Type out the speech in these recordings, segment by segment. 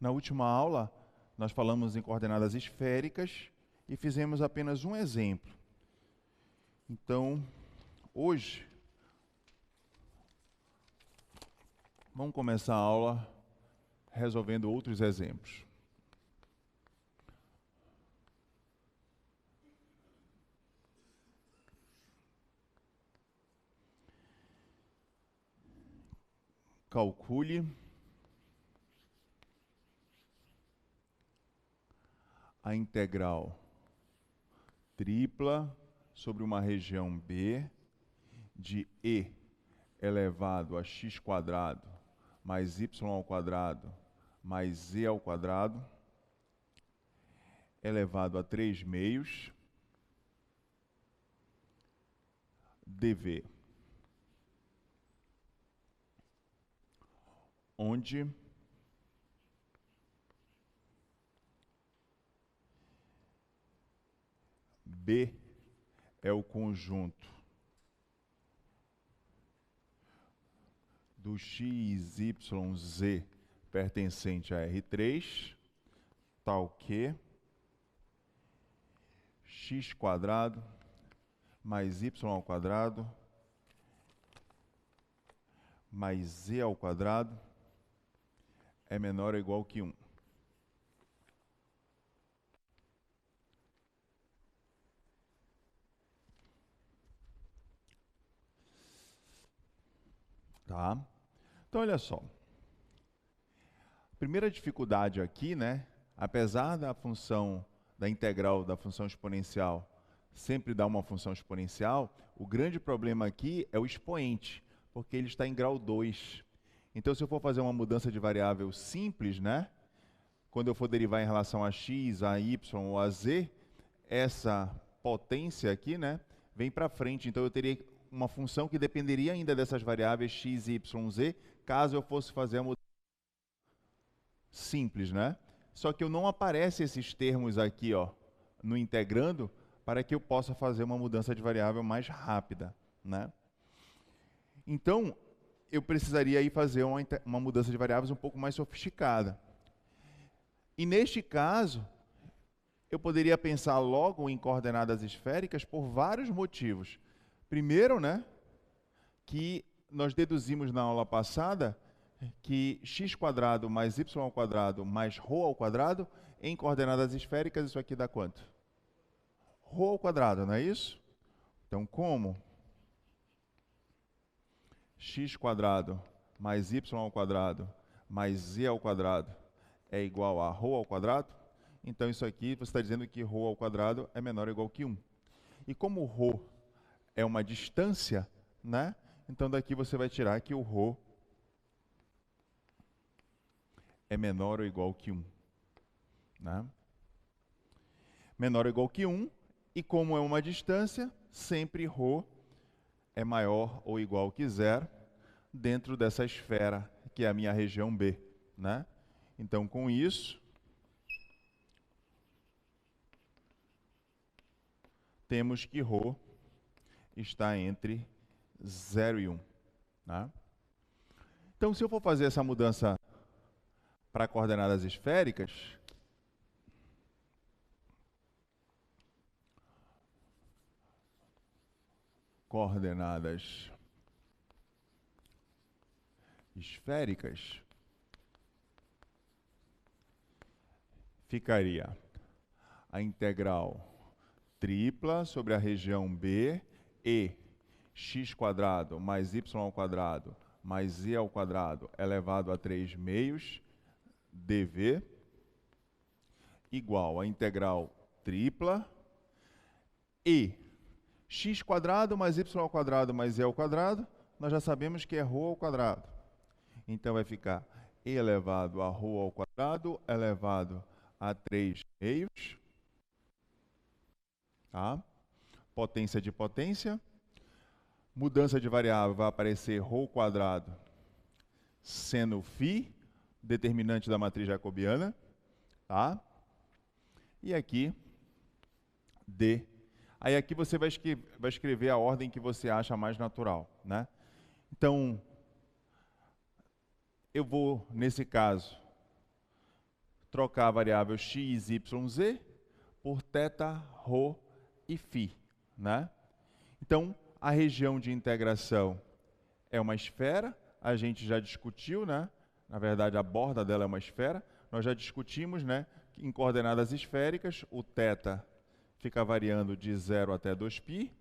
Na última aula, nós falamos em coordenadas esféricas e fizemos apenas um exemplo. Então, hoje, vamos começar a aula resolvendo outros exemplos. Calcule a integral tripla sobre uma região B de e elevado a x² mais y² mais z² elevado a 3/2 dv, onde B é o conjunto do x, y, z pertencente a R3, tal que x² mais y² mais z² é menor ou igual que 1. Tá? Então, olha só. A primeira dificuldade aqui, né? Apesar da função, da integral da função exponencial sempre dar uma função exponencial, o grande problema aqui é o expoente, porque ele está em grau 2. Então, se eu for fazer uma mudança de variável simples, né? Quando eu for derivar em relação a x, a y ou a z, essa potência aqui, né, vem para frente. Então, eu teria uma função que dependeria ainda dessas variáveis x, y, z, caso eu fosse fazer a mudança simples, né? Só que não aparece esses termos aqui, ó, no integrando, para que eu possa fazer uma mudança de variável mais rápida, né? Então, eu precisaria aí fazer uma mudança de variáveis um pouco mais sofisticada. E neste caso, eu poderia pensar logo em coordenadas esféricas por vários motivos. Primeiro, né, que nós deduzimos na aula passada que x² mais y² mais ρ² em coordenadas esféricas, isso aqui dá quanto? Ρ², não é isso? Então, como x² mais y² mais z² é igual a ρ², então isso aqui você está dizendo que ρ² é menor ou igual que 1. E como ρ é uma distância, né? Então daqui você vai tirar que o ρ é menor ou igual que 1. Né? Menor ou igual que 1, e como é uma distância, sempre ρ é maior ou igual que 0 dentro dessa esfera, que é a minha região B. Né? Então, com isso, temos que ρ está entre 0 e 1. Né? Então, se eu for fazer essa mudança para coordenadas esféricas, ficaria a integral tripla sobre a região B e x² mais y² mais z² elevado a 3/2 dv igual a integral tripla e x² mais y² mais z², nós já sabemos que é ρ². Então vai ficar e elevado a ρ² elevado a 3/2, tá? Potência de potência. Mudança de variável vai aparecer ρ² seno φ, determinante da matriz jacobiana, tá? E aqui d. Aí aqui você vai escrever a ordem que você acha mais natural, né? Então, eu vou, nesse caso, trocar a variável x, y, z por θ, ρ e φ, né? Então, a região de integração é uma esfera, a gente já discutiu, né? Na verdade, a borda dela é uma esfera. Nós já discutimos, né? Que em coordenadas esféricas, o θ fica variando de 0 até 2π,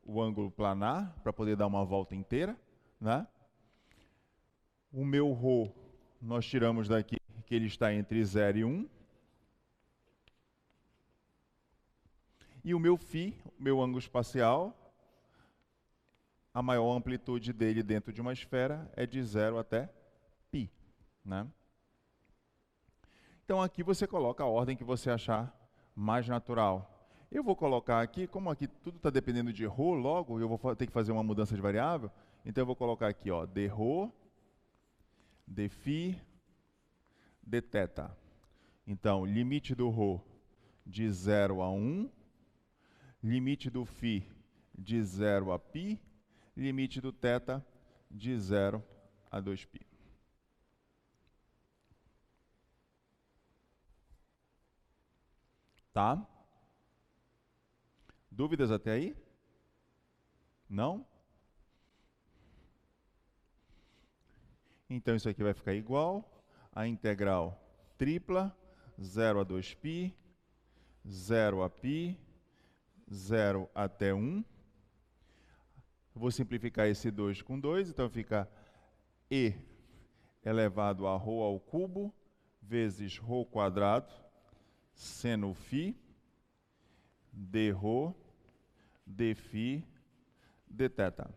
o ângulo planar, para poder dar uma volta inteira, né? O meu ρ, nós tiramos daqui que ele está entre 0 e 1. E o meu φ, o meu ângulo espacial, a maior amplitude dele dentro de uma esfera é de 0 até π, né? Então aqui você coloca a ordem que você achar mais natural. Eu vou colocar aqui, como aqui tudo está dependendo de ρ, logo eu vou ter que fazer uma mudança de variável, então eu vou colocar aqui, ó, dρ, dφ, dθ. Então, limite do ρ de 0 a 1, limite do φ de 0 a π, limite do θ de 0 a 2π. Tá? Dúvidas até aí? Não? Então isso aqui vai ficar igual a integral tripla, 0 a 2π, 0 a π, 0 até 1. Vou simplificar esse 2 com 2, então fica e elevado a ρ ao cubo vezes ρ quadrado seno φ dρ dφ dθ.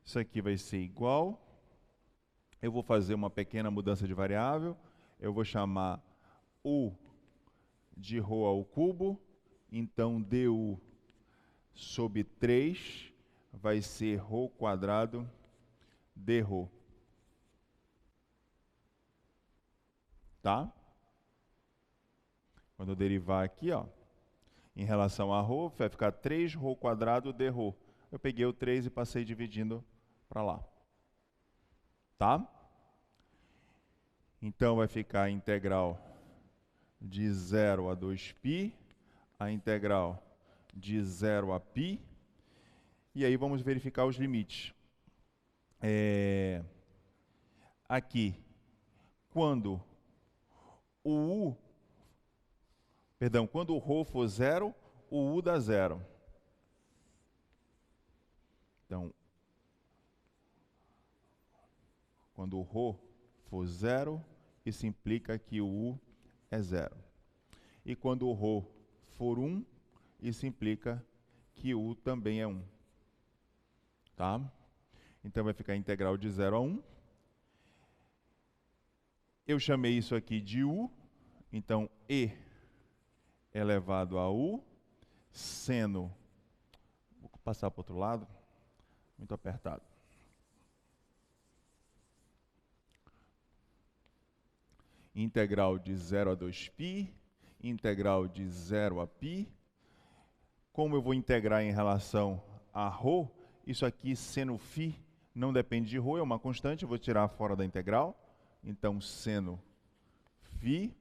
Isso aqui vai ser igual. Eu vou fazer uma pequena mudança de variável. Eu vou chamar u de ρ ao cubo. Então, du sobre 3 vai ser ρ quadrado dρ. Tá? Quando eu derivar aqui, ó, em relação a ρ, vai ficar 3ρ quadrado dρ. Eu peguei o 3 e passei dividindo para lá. Tá? Então, vai ficar a integral de 0 a 2π, a integral de 0 a π, e aí vamos verificar os limites. Aqui, quando o quando o ρ for 0, o u dá 0. Então, quando o ρ for 0, isso implica que o u é 0. E quando o ρ for 1, isso implica que o u também é 1. Tá? Então vai ficar a integral de 0 a 1. Eu chamei isso aqui de u, então e elevado a u, seno, vou passar para o outro lado, muito apertado. Integral de 0 a 2π, integral de 0 a π. Como eu vou integrar em relação a ρ, isso aqui, seno φ, não depende de ρ, é uma constante, eu vou tirar fora da integral. Então, seno φ,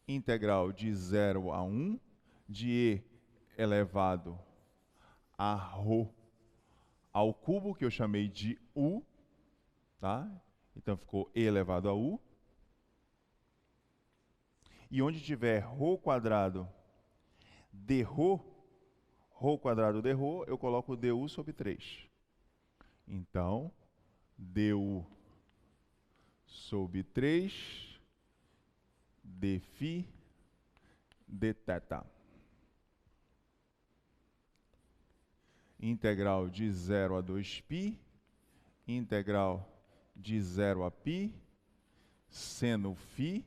integral de 0 a 1, de e elevado a ρ ao cubo, que eu chamei de u, tá? Então, ficou e elevado a u. E onde tiver ρ quadrado dρ, ρ quadrado dρ, eu coloco du sobre 3. Então, du sobre 3 dφ dθ. Integral de 0 a 2π, integral de 0 a π, seno φ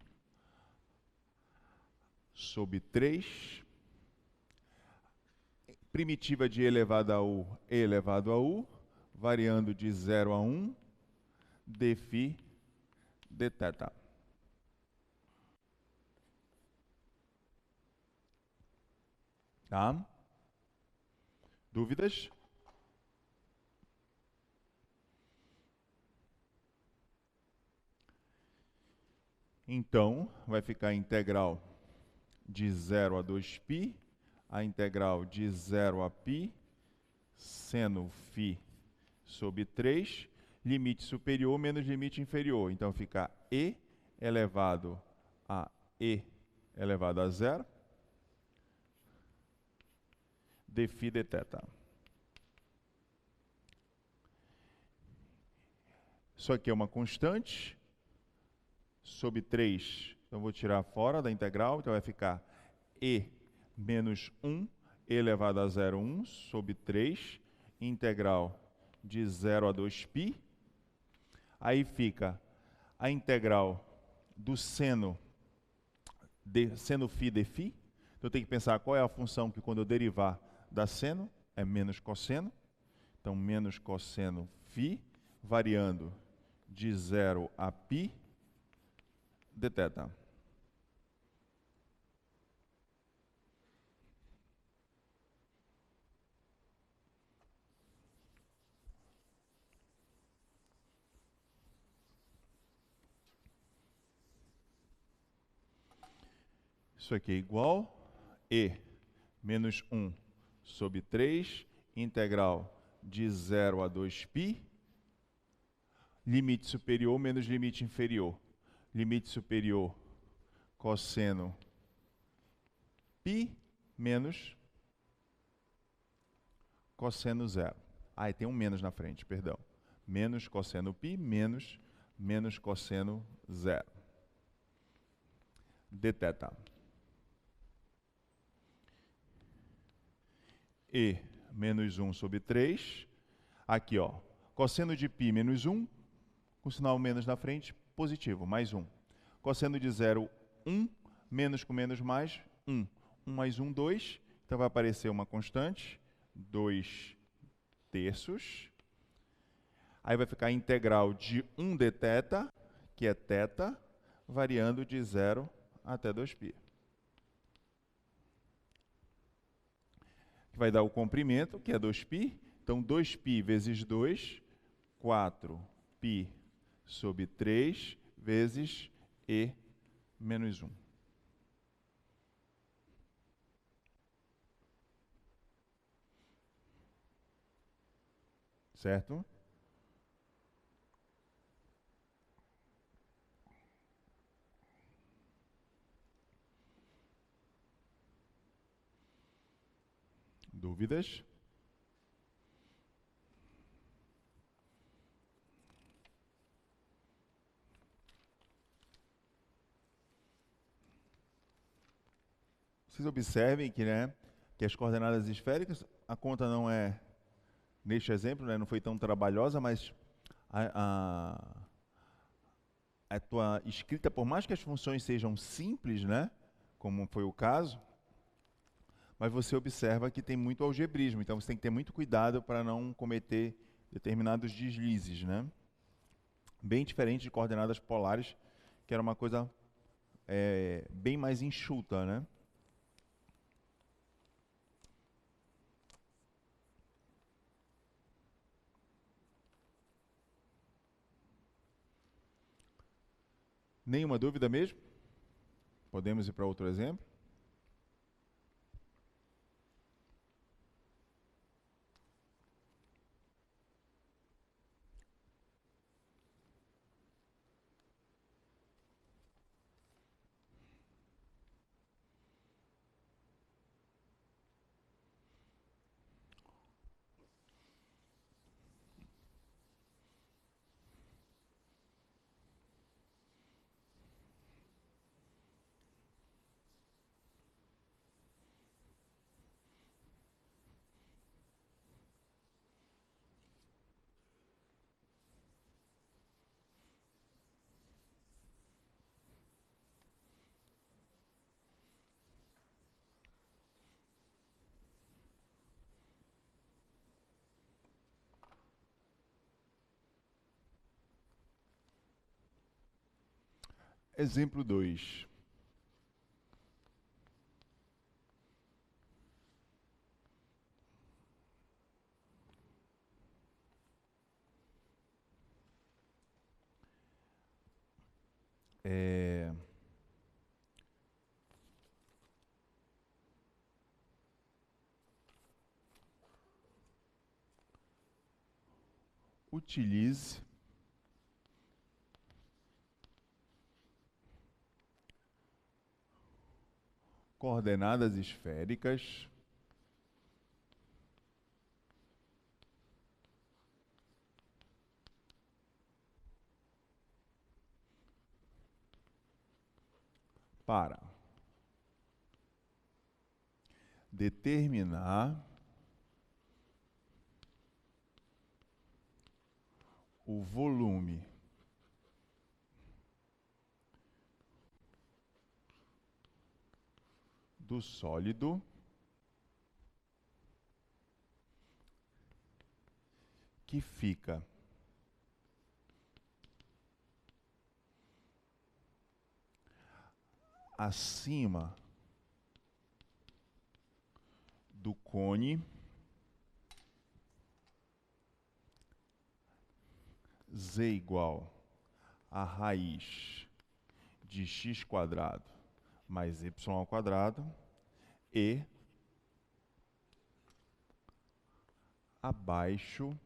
sobre 3, primitiva de e elevado a u, e elevado a u, variando de 0 a 1, dφ dθ. Tá? Dúvidas? Então, vai ficar a integral de 0 a 2π, a integral de 0 a π, seno φ sobre 3, limite superior menos limite inferior. Então, fica e elevado a e elevado a 0, dφ dθ. Isso aqui é uma constante, sobre 3, então vou tirar fora da integral, então vai ficar e menos 1, e elevado a 0, 1, sobre 3, integral de 0 a 2π. Aí fica a integral do seno φ dφ. Então eu tenho que pensar qual é a função que quando eu derivar da seno, é menos cosseno. Então menos cosseno φ, variando de 0 a π dθ. Isso aqui é igual e menos 1 sobre 3, integral de 0 a 2π, limite superior menos limite inferior. Limite superior, cosseno π menos cosseno 0. Ah, e tem um menos na frente, perdão. Menos cosseno π menos cosseno 0. Dθ. E menos 1 sobre 3. Aqui, ó, cosseno de π menos 1, com sinal menos na frente, positivo, mais 1. Cosseno de 0, 1, menos com menos mais, 1. 1 mais 1, 2. Então vai aparecer uma constante, 2 terços. Aí vai ficar a integral de 1 dθ, que é θ, variando de 0 até 2π. Vai dar o comprimento, que é 2π. Então, 2π vezes 2, 4π sobre 3 vezes e menos 1. Certo? Dúvidas? Vocês observem que, que as coordenadas esféricas, a conta não é, neste exemplo, não foi tão trabalhosa, mas a tua escrita, por mais que as funções sejam simples, como foi o caso, mas você observa que tem muito algebrismo, então você tem que ter muito cuidado para não cometer determinados deslizes, Bem diferente de coordenadas polares, que era uma coisa bem mais enxuta, Nenhuma dúvida mesmo? Podemos ir para outro exemplo? Exemplo 2. É, utilize coordenadas esféricas para determinar o volume do sólido que fica acima do cone z igual a raiz de x quadrado mais y ao quadrado e abaixo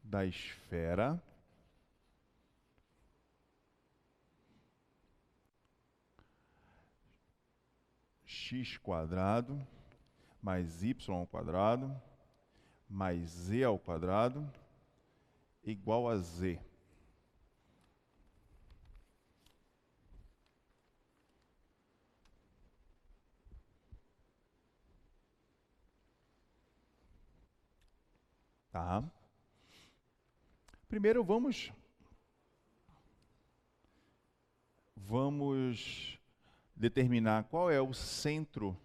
da esfera x quadrado mais y ao quadrado mais z ao quadrado igual a z. Tá? Primeiro vamos determinar qual é o centro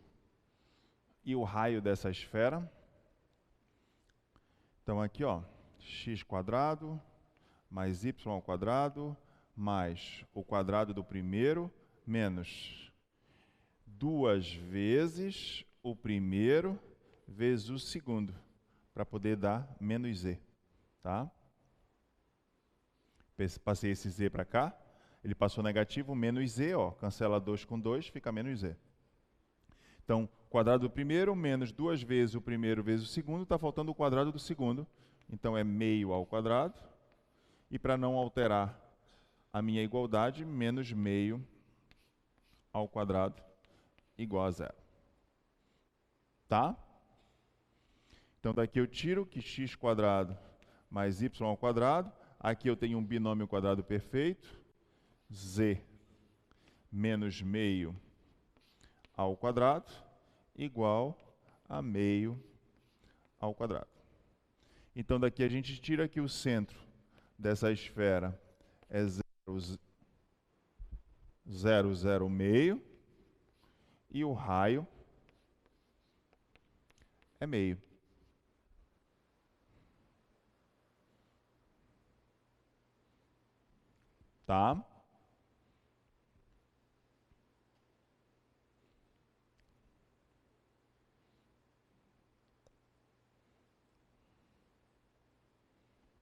e o raio dessa esfera. Então aqui, ó, x quadrado mais y ao quadrado mais o quadrado do primeiro menos 2 vezes o primeiro vezes o segundo, para poder dar menos z, tá? Passei esse z para cá, ele passou negativo, menos z, ó, cancela 2 com 2, fica menos z. Então, quadrado do primeiro menos 2 vezes o primeiro vezes o segundo, está faltando o quadrado do segundo. Então, é meio ao quadrado. E para não alterar a minha igualdade, menos meio ao quadrado igual a zero. Tá? Então, daqui eu tiro que x quadrado mais y ao quadrado. Aqui eu tenho um binômio quadrado perfeito. Z menos meio ao quadrado igual a meio ao quadrado. Então, daqui a gente tira que o centro dessa esfera é 0, 0, meio, e o raio é meio. Tá?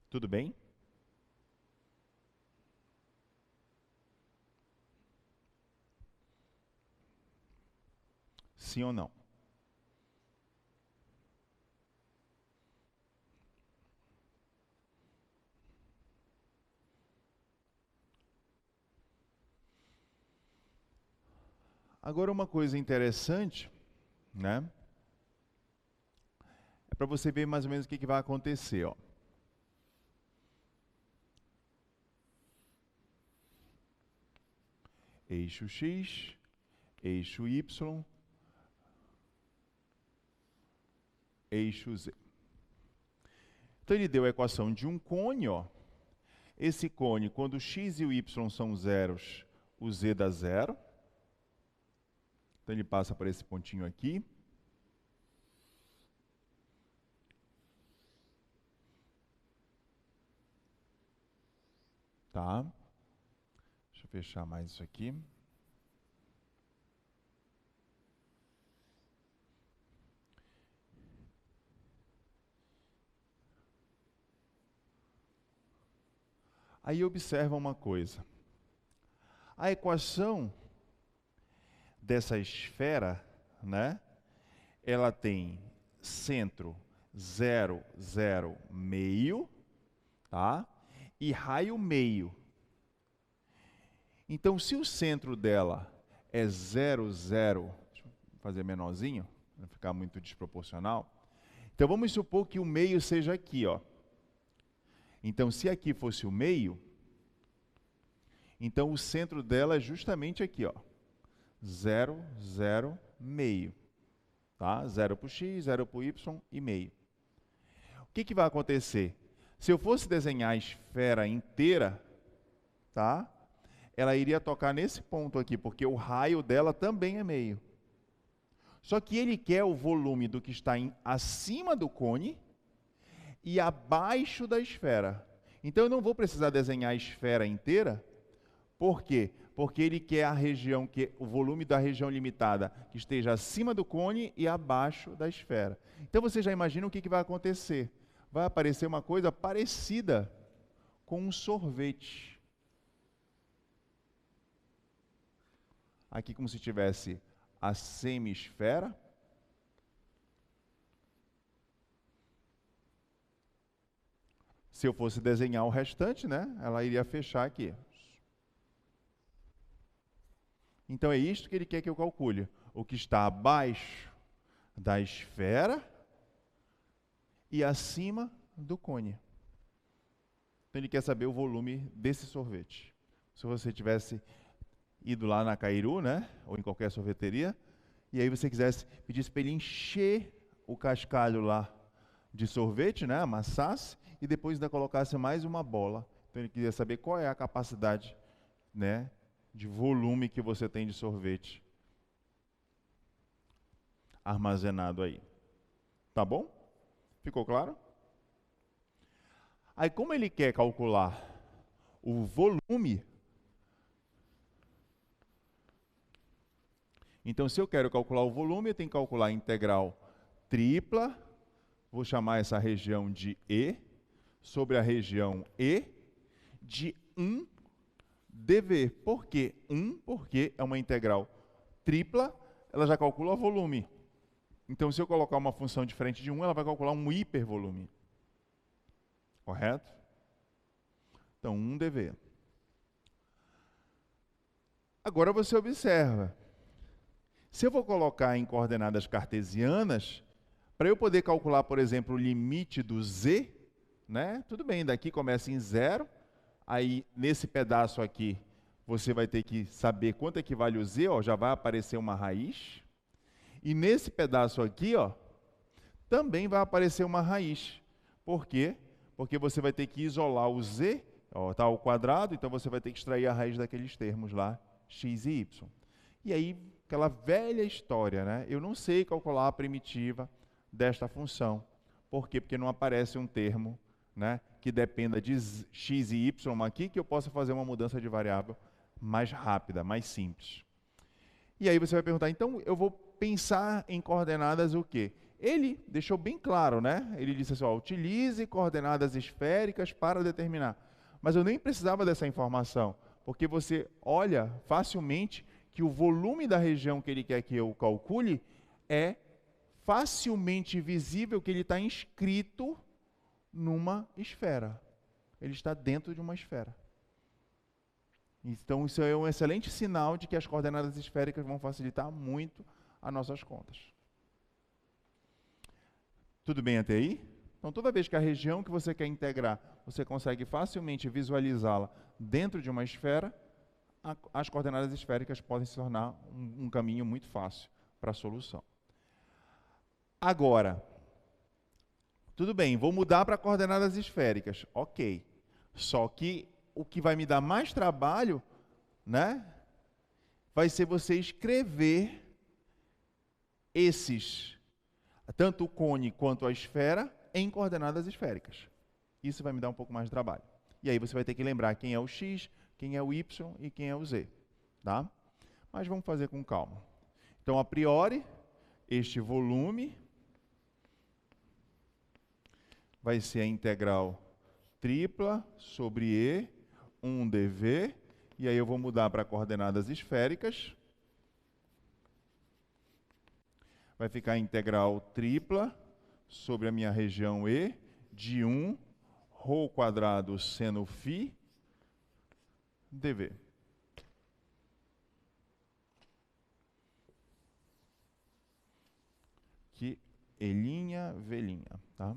Tudo bem? Sim ou não? Agora, uma coisa interessante, né? É para você ver mais ou menos o que vai acontecer, ó. Eixo X, eixo Y, eixo Z. Então, ele deu a equação de um cone, ó. Esse cone, quando o x e o y são zeros, o z dá zero. Então, ele passa por esse pontinho aqui. Tá? Deixa eu fechar mais isso aqui. Aí observa uma coisa. A equação dessa esfera, né? Ela tem centro 0, 0, meio, tá? E raio meio. Então, se o centro dela é 0, 0, deixa eu fazer menorzinho, para não ficar muito desproporcional. Então, vamos supor que o meio seja aqui, ó. Então, se aqui fosse o meio, então o centro dela é justamente aqui, ó. 0, 0, meio. Tá? 0 para o x, 0 para o y e meio. O que vai acontecer? Se eu fosse desenhar a esfera inteira, tá? Ela iria tocar nesse ponto aqui, porque o raio dela também é meio. Só que ele quer o volume do que está acima do cone e abaixo da esfera. Então eu não vou precisar desenhar a esfera inteira. Por quê? Porque ele quer a região, o volume da região limitada que esteja acima do cone e abaixo da esfera. Então você já imagina o que vai acontecer. Vai aparecer uma coisa parecida com um sorvete. Aqui como se tivesse a semisfera. Se eu fosse desenhar o restante, né, ela iria fechar aqui. Então é isto que ele quer que eu calcule. O que está abaixo da esfera e acima do cone. Então ele quer saber o volume desse sorvete. Se você tivesse ido lá na Cairu, né, ou em qualquer sorveteria, e aí você quisesse pedir para ele encher o cascalho lá de sorvete, né, amassasse, e depois ainda colocasse mais uma bola. Então ele queria saber qual é a capacidade, né, de volume que você tem de sorvete armazenado aí. Tá bom? Ficou claro? Aí como ele quer calcular o volume, então se eu quero calcular o volume, eu tenho que calcular a integral tripla, vou chamar essa região de E, sobre a região E, de 1 dV. Por quê? 1, porque é uma integral tripla, ela já calcula o volume. Então, se eu colocar uma função diferente de 1, ela vai calcular um hipervolume. Correto? Então, 1 dV. Agora você observa. Se eu vou colocar em coordenadas cartesianas, para eu poder calcular, por exemplo, o limite do z, né? Tudo bem, daqui começa em 0, aí nesse pedaço aqui você vai ter que saber quanto equivale o z, ó, já vai aparecer uma raiz. E nesse pedaço aqui, ó, também vai aparecer uma raiz. Por quê? Porque você vai ter que isolar o z, ó, tá ao quadrado, então você vai ter que extrair a raiz daqueles termos lá, x e y. E aí, aquela velha história, né? Eu não sei calcular a primitiva desta função. Por quê? Porque não aparece um termo, né, que dependa de x e y aqui, que eu possa fazer uma mudança de variável mais rápida, mais simples. E aí você vai perguntar, então eu vou pensar em coordenadas o quê? Ele deixou bem claro, né? Ele disse assim, ó, utilize coordenadas esféricas para determinar. Mas eu nem precisava dessa informação, porque você olha facilmente que o volume da região que ele quer que eu calcule é facilmente visível que ele está inscrito numa esfera. Ele está dentro de uma esfera. Então, isso é um excelente sinal de que as coordenadas esféricas vão facilitar muito as nossas contas. Tudo bem até aí? Então, toda vez que a região que você quer integrar, você consegue facilmente visualizá-la dentro de uma esfera, as coordenadas esféricas podem se tornar um caminho muito fácil para a solução. Agora, tudo bem, vou mudar para coordenadas esféricas. Ok. Só que o que vai me dar mais trabalho, né, vai ser você escrever esses, tanto o cone quanto a esfera, em coordenadas esféricas. Isso vai me dar um pouco mais de trabalho. E aí você vai ter que lembrar quem é o x, quem é o y e quem é o z. Tá? Mas vamos fazer com calma. Então, a priori, este volume vai ser a integral tripla sobre E. 1 dV, e aí eu vou mudar para coordenadas esféricas. Vai ficar integral tripla sobre a minha região E de 1 ρ quadrado seno φ dV. Que Elinha, velhinha, tá?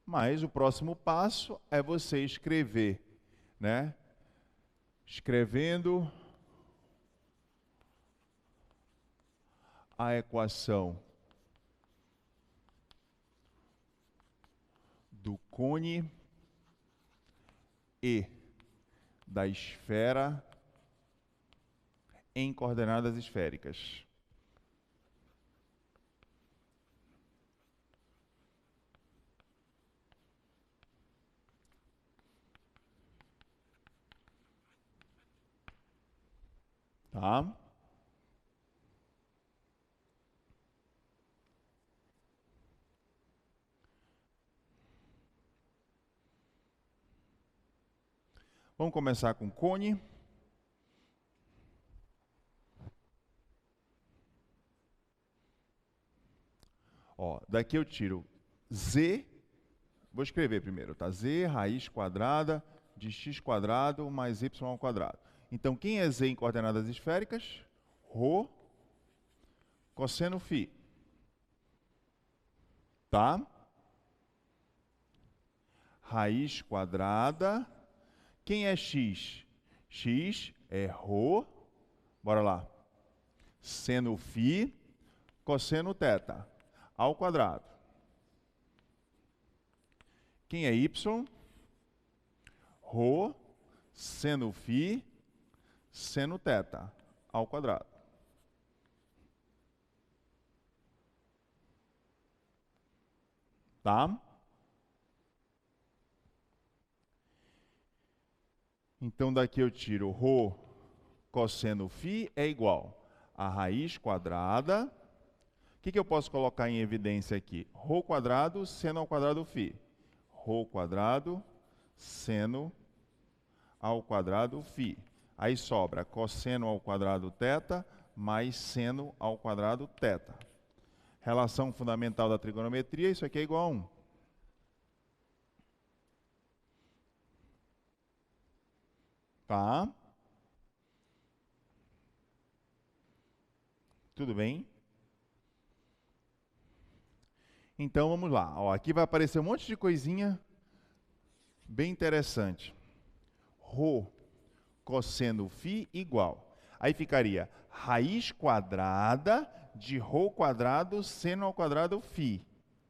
Mas o próximo passo é você escrever, né? Escrevendo a equação do cone e da esfera em coordenadas esféricas. Tá? Vamos começar com cone. Ó, daqui eu tiro z, vou escrever primeiro, tá? Z raiz quadrada de x quadrado mais y ao quadrado. Então, quem é z em coordenadas esféricas? Rho cosseno φ. Tá? Raiz quadrada. Quem é x? X é rho, bora lá, seno φ cosseno θ ao quadrado. Quem é y? Rho seno φ seno θ ao quadrado. Tá? Então daqui eu tiro rho cosseno φ é igual a raiz quadrada. O que eu posso colocar em evidência aqui? Rho quadrado seno ao quadrado φ. Rho quadrado seno ao quadrado φ. Aí sobra cosseno ao quadrado θ mais seno ao quadrado θ. Relação fundamental da trigonometria, isso aqui é igual a 1. Tá? Tudo bem? Então vamos lá. Ó, aqui vai aparecer um monte de coisinha bem interessante. Rho cosseno φ igual. Aí ficaria raiz quadrada de rho quadrado seno ao quadrado φ.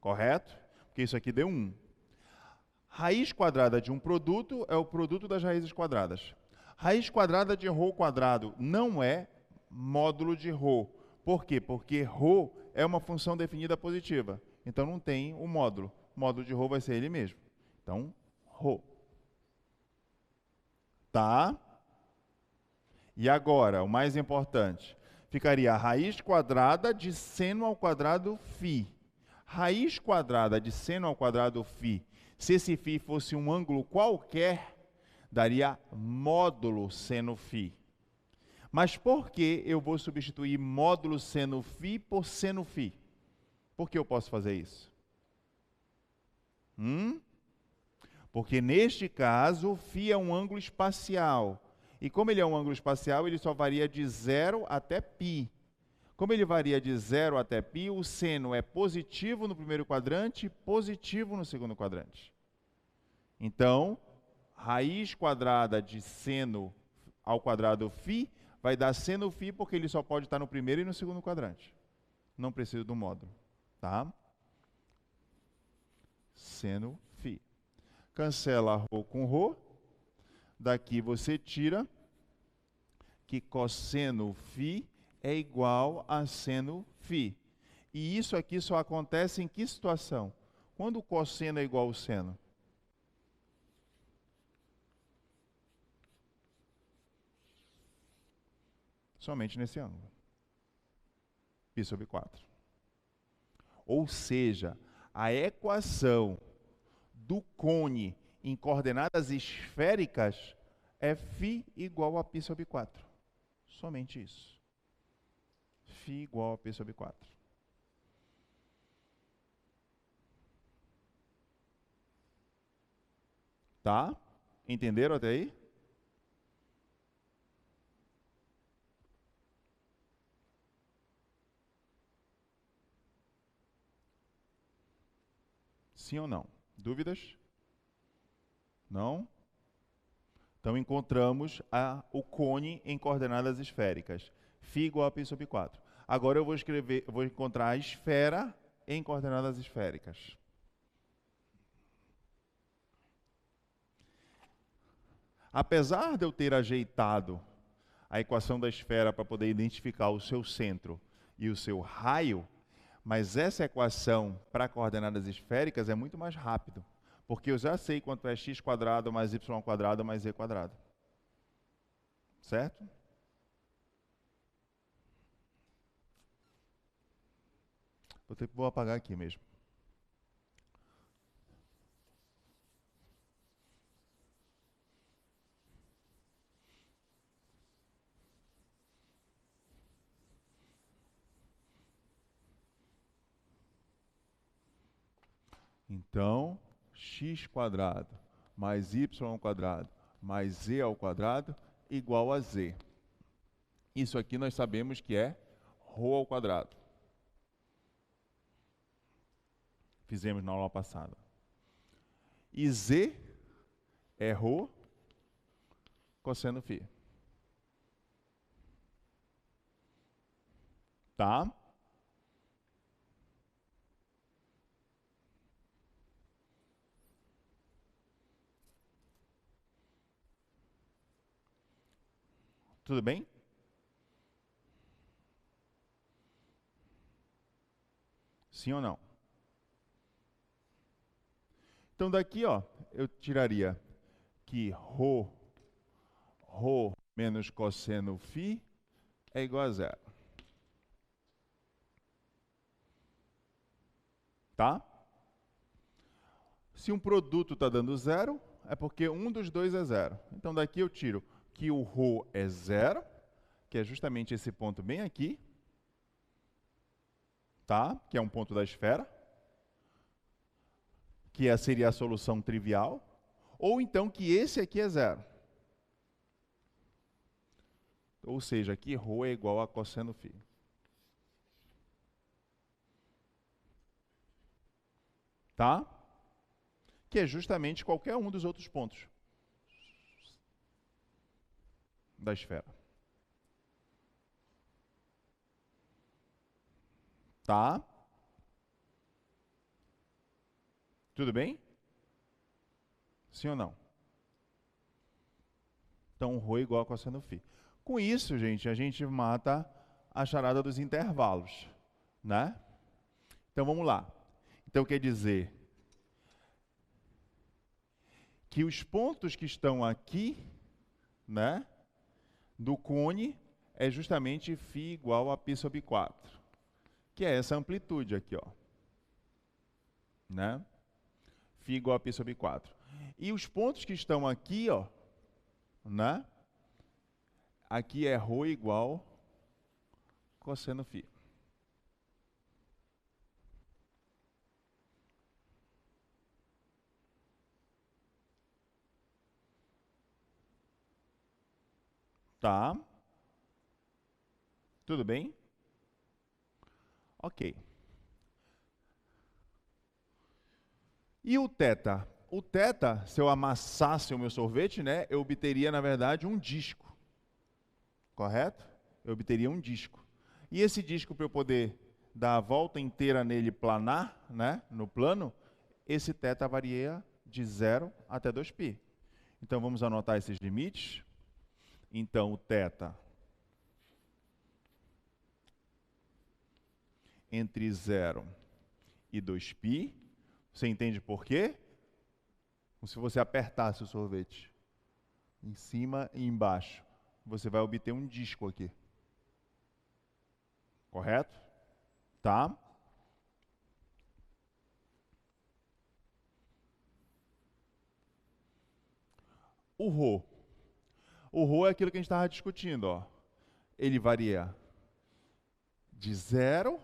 Correto? Porque isso aqui deu 1. Raiz quadrada de um produto é o produto das raízes quadradas. Raiz quadrada de rho quadrado não é módulo de rho. Por quê? Porque rho é uma função definida positiva. Então não tem o módulo. O módulo de rho vai ser ele mesmo. Então, rho. Tá? E agora, o mais importante, ficaria a raiz quadrada de seno ao quadrado φ. Raiz quadrada de seno ao quadrado φ, se esse φ fosse um ângulo qualquer, daria módulo seno φ. Mas por que eu vou substituir módulo seno φ por seno φ? Por que eu posso fazer isso? Porque neste caso, φ é um ângulo espacial. E como ele é um ângulo espacial, ele só varia de 0 até π. Como ele varia de 0 até π, o seno é positivo no primeiro quadrante e positivo no segundo quadrante. Então, raiz quadrada de seno ao quadrado φ vai dar seno φ porque ele só pode estar no primeiro e no segundo quadrante. Não preciso do módulo. Tá? Seno φ. Cancela ρ com ρ. Daqui você tira que cosseno φ é igual a seno φ. E isso aqui só acontece em que situação? Quando o cosseno é igual ao seno? Somente nesse ângulo. π sobre 4. Ou seja, a equação do cone em coordenadas esféricas é φ igual a π sobre 4. Somente isso. Φ igual a π sobre 4. Tá? Entenderam até aí? Sim ou não? Dúvidas? Não? Então encontramos o cone em coordenadas esféricas. Φ igual a π sobre 4. Agora eu vou encontrar a esfera em coordenadas esféricas. Apesar de eu ter ajeitado a equação da esfera para poder identificar o seu centro e o seu raio, mas essa equação para coordenadas esféricas é muito mais rápido, porque eu já sei quanto é x² mais y² mais z². Certo? Vou apagar aqui mesmo. Então, x² mais y² mais z² igual a z. Isso aqui nós sabemos que é ρ². Fizemos na aula passada. E z é ρ cosseno φ. Tá? Tudo bem? Sim ou não? Então daqui, ó, eu tiraria que ρ menos cosseno φ é igual a zero. Tá? Se um produto está dando zero, é porque um dos dois é zero. Então daqui eu tiro que o ρ é zero, que é justamente esse ponto bem aqui, tá? Que é um ponto da esfera, que seria a solução trivial, ou então que esse aqui é zero. Ou seja, que ρ é igual a cosseno φ. Tá? Que é justamente qualquer um dos outros pontos da esfera. Tá? Tudo bem? Sim ou não? Então, ρ é igual a cosseno φ. Com isso, gente, a gente mata a charada dos intervalos, né? Então, vamos lá. Então, quer dizer que os pontos que estão aqui, né, do cone, é justamente φ igual a π sobre 4, que é essa amplitude aqui, ó, né? Φ igual a π sobre 4. E os pontos que estão aqui, ó, né? Aqui é ρ igual cosseno φ. Tá? Tudo bem? Ok. E o θ? O θ, se eu amassasse o meu sorvete, né, eu obteria, na verdade, um disco. Correto? Eu obteria um disco. E esse disco, para eu poder dar a volta inteira nele planar, né, no plano, esse θ varia de 0 até 2π. Então, vamos anotar esses limites. Então, o θ entre 0 e 2π. Você entende por quê? Como se você apertasse o sorvete em cima e embaixo. Você vai obter um disco aqui. Correto? Tá? O ρ. O ρ é aquilo que a gente estava discutindo, ó. Ele varia de 0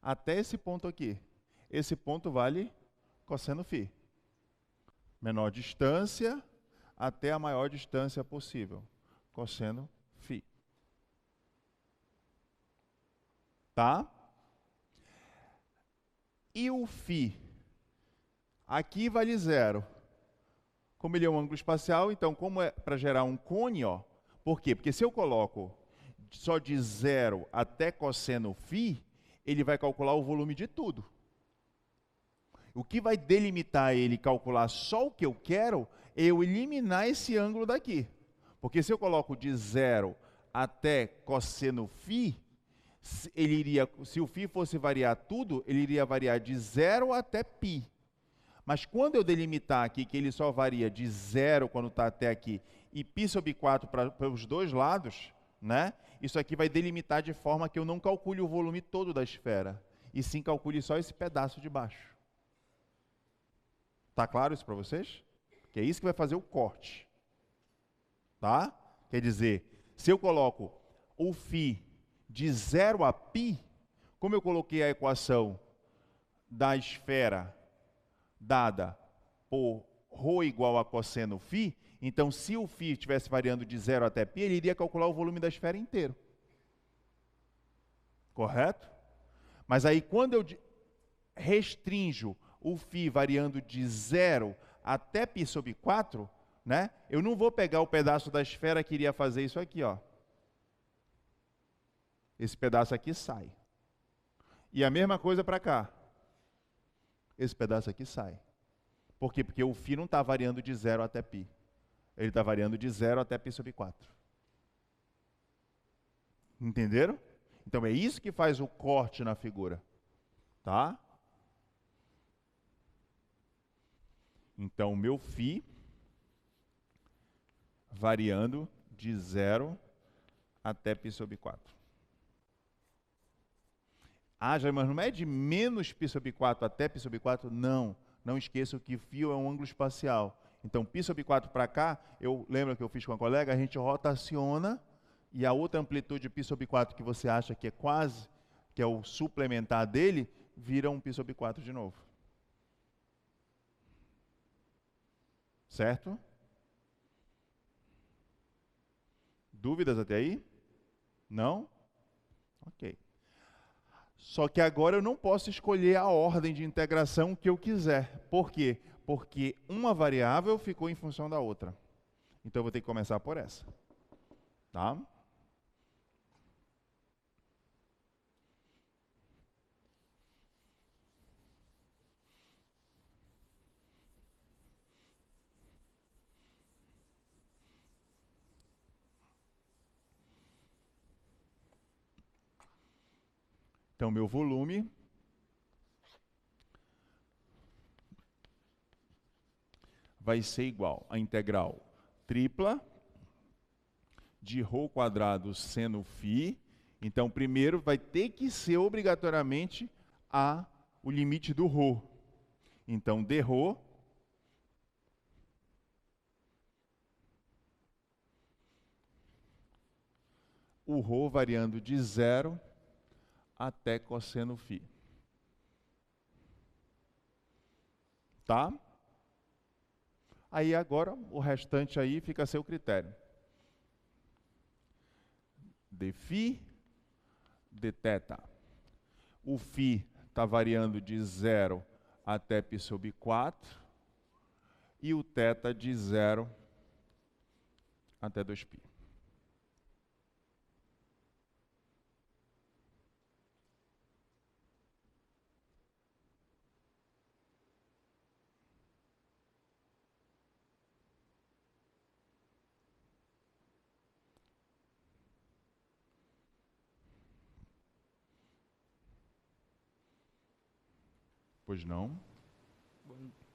até esse ponto aqui. Esse ponto vale cosseno φ. Menor distância até a maior distância possível. Cosseno φ. Tá? E o φ? Aqui vale 0. Como ele é um ângulo espacial, então, como é para gerar um cone, ó, por quê? Porque se eu coloco só de 0 até cosseno φ, ele vai calcular o volume de tudo. O que vai delimitar ele calcular só o que eu quero é eu eliminar esse ângulo daqui. Porque se eu coloco de 0 até cosseno φ, se o φ fosse variar tudo, ele iria variar de 0 até π. Mas quando eu delimitar aqui que ele só varia de 0 quando está até aqui e π sobre 4 para os dois lados, né? Isso aqui vai delimitar de forma que eu não calcule o volume todo da esfera, e sim calcule só esse pedaço de baixo. Tá claro isso para vocês? Que é isso que vai fazer o corte. Tá? Quer dizer, se eu coloco o φ de 0 a π, como eu coloquei a equação da esfera dada por ρ igual a cosseno φ, então se o φ estivesse variando de 0 até π, ele iria calcular o volume da esfera inteiro. Correto? Mas aí quando eu restringo o φ variando de 0 até π sobre 4, né, eu não vou pegar o pedaço da esfera que iria fazer isso aqui, ó. Esse pedaço aqui sai. E a mesma coisa para cá. Esse pedaço aqui sai. Por quê? Porque o φ não está variando de 0 até π. Ele está variando de 0 até π sobre 4. Entenderam? Então é isso que faz o corte na figura. Tá? Então o meu φ variando de 0 até π sobre 4. Ah, já, mas não é de menos π sobre 4 até π sobre 4? Não. Não esqueça que φ é um ângulo espacial. Então, π sobre 4 para cá, eu lembro que eu fiz com a colega, a gente rotaciona e a outra amplitude π sobre 4 que você acha que é quase, que é o suplementar dele, vira um π sobre 4 de novo. Certo? Dúvidas até aí? Não? Ok. Só que agora eu não posso escolher a ordem de integração que eu quiser. Por quê? Porque uma variável ficou em função da outra. Então eu vou ter que começar por essa. Tá? Então, meu volume vai ser igual à integral tripla de ρ quadrado seno φ. Então, primeiro vai ter que ser obrigatoriamente o limite do ρ. Então, dρ o ρ variando de 0 até cosseno φ. Tá? Aí agora o restante aí fica a seu critério. dφ, dθ. O φ está variando de 0 até π sobre 4 e o θ de 0 até 2π. Pois não?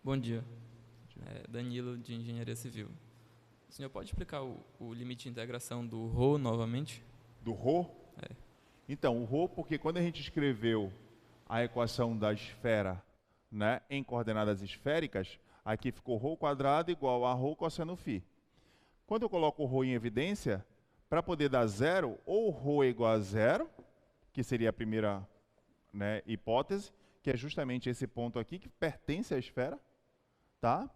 Bom dia. Danilo, de Engenharia Civil. O senhor pode explicar o limite de integração do ρ novamente? Do ρ? É. Então, o ρ, porque quando a gente escreveu a equação da esfera, né, em coordenadas esféricas, aqui ficou ρ quadrado igual a ρ cosseno φ. Quando eu coloco o ρ em evidência, para poder dar zero, ou ρ é igual a zero, que seria a primeira, né, hipótese, que é justamente esse ponto aqui, que pertence à esfera, tá?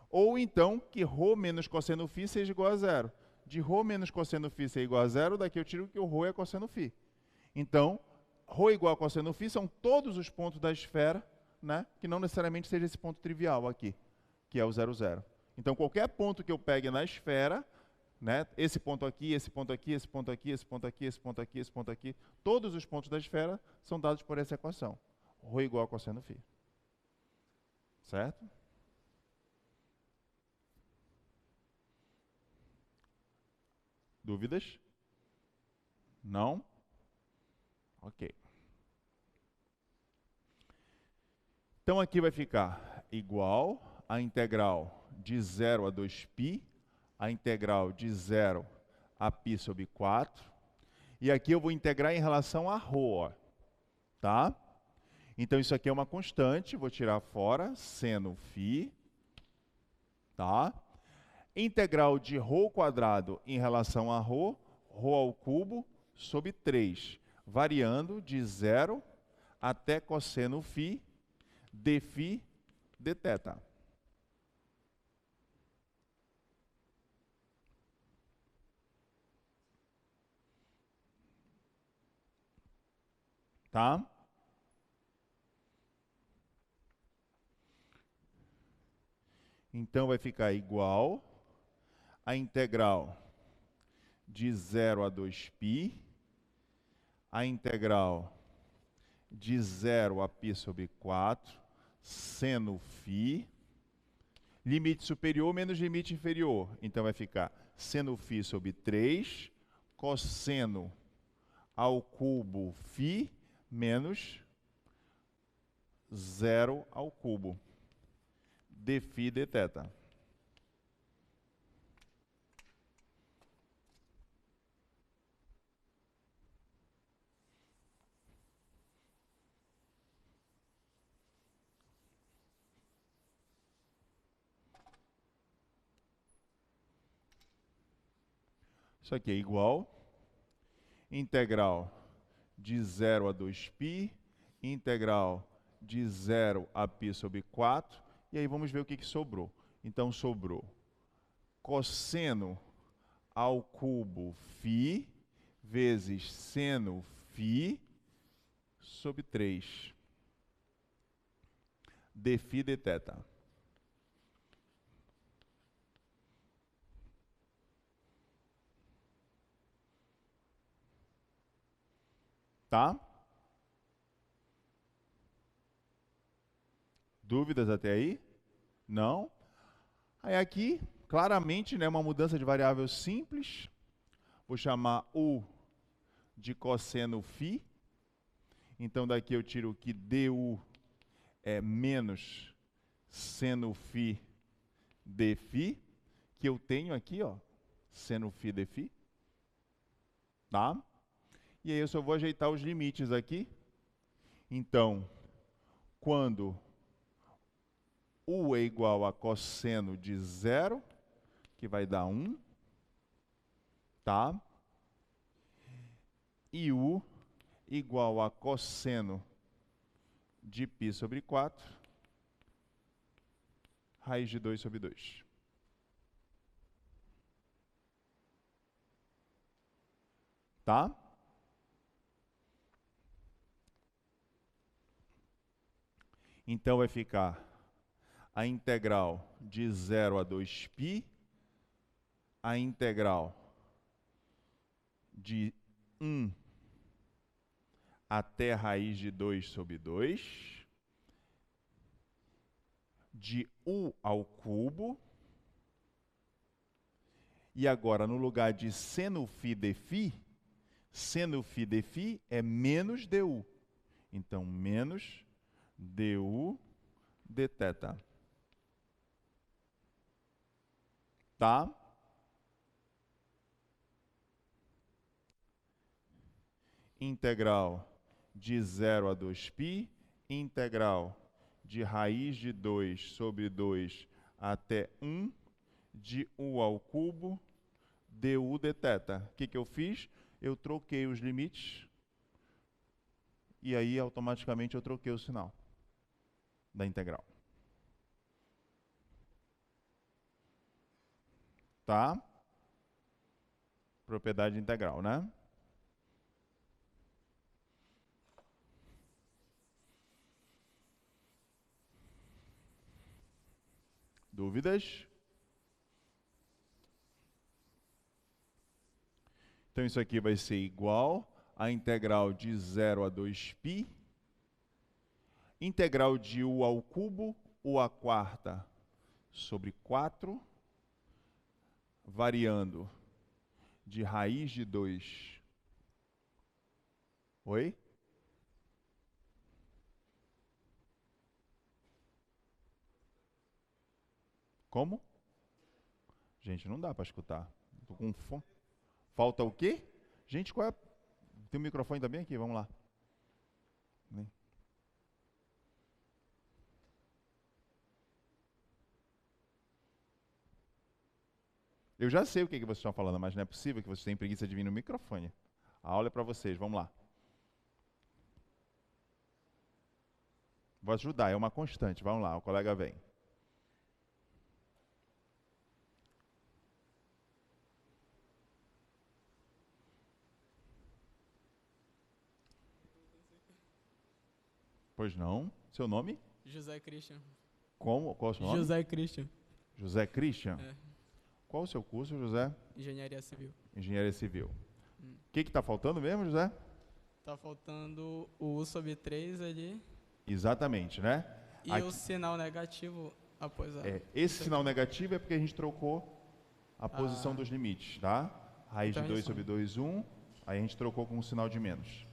Ou então que ρ menos cosseno φ seja igual a zero. De ρ menos cosseno φ ser igual a zero, daqui eu tiro que o ρ é cosseno φ. Então, ρ igual a cosseno φ são todos os pontos da esfera, né, que não necessariamente seja esse ponto trivial aqui, que é o 0, 0. Então, qualquer ponto que eu pegue na esfera, né, esse ponto aqui, esse ponto aqui, esse ponto aqui, esse ponto aqui, esse ponto aqui, esse ponto aqui, todos os pontos da esfera são dados por essa equação. ρ igual a cosseno φ. Certo? Dúvidas? Não? Ok. Então aqui vai ficar igual a integral de 0 a 2π, a integral de 0 a π sobre 4. E aqui eu vou integrar em relação a ρ, tá? Então isso aqui é uma constante, vou tirar fora, seno φ, tá? Integral de ρ quadrado em relação a ρ, ρ ao cubo sobre 3, variando de 0 até cosseno φ dφ dθ. Tá? Então vai ficar igual a integral de 0 a 2π, a integral de 0 a π sobre 4, seno φ, limite superior menos limite inferior. Então vai ficar seno φ sobre 3, cosseno ao cubo φ menos 0 ao cubo, dφ dθ. Isso aqui é igual integral de 0 a 2π, integral de 0 a π sobre 4, e aí vamos ver o que sobrou. Então sobrou cosseno ao cubo φ vezes seno φ sobre 3, dφ dθ. Tá? Dúvidas até aí? Não? Aí aqui, claramente, né, uma mudança de variável simples. Vou chamar U de cosseno φ. Então daqui eu tiro que du é menos seno φ dφ, que eu tenho aqui, ó, seno φ dφ. Tá? E aí eu só vou ajeitar os limites aqui. Então, quando U é igual a cosseno de 0, que vai dar 1, tá? E U igual a cosseno de π sobre 4, raiz de 2 sobre 2. Tá? Então vai ficar a integral de 0 a 2π, a integral de 1 até raiz de 2 sobre 2, de U ao cubo, e agora no lugar de seno φ dφ, seno φ dφ é menos du. Então, menos du dθ. Tá? integral de 0 a 2π, integral de raiz de 2 sobre 2 até 1, de u ao cubo, du dθ. O que eu fiz? Eu troquei os limites e aí automaticamente eu troquei o sinal da integral. Tá? Propriedade integral, né? Dúvidas? Então isso aqui vai ser igual a integral de 0 a 2π, integral de u ao cubo, u à quarta sobre 4, variando de raiz de 2. Oi? Como? Gente, não dá para escutar. Tô com fome. Falta o quê? Gente, qual é? Tem um microfone também aqui? Vamos lá. Eu já sei o que vocês estão falando, mas não é possível que vocês tenham preguiça de vir no microfone. A aula é para vocês, vamos lá. Vou ajudar, é uma constante. Vamos lá, o colega vem. Pois não. Seu nome? José Christian. Como? Qual é o seu nome? José Christian. José Christian? É. Qual o seu curso, José? Engenharia Civil. Engenharia Civil. O que está faltando mesmo, José? Tá faltando o U sobre 3 ali. Exatamente, né? E Aqui, o sinal negativo após a... esse sinal negativo é porque a gente trocou a posição dos limites, tá? Raiz Então de 2 isso. sobre 2, 1. Aí a gente trocou com um sinal de menos.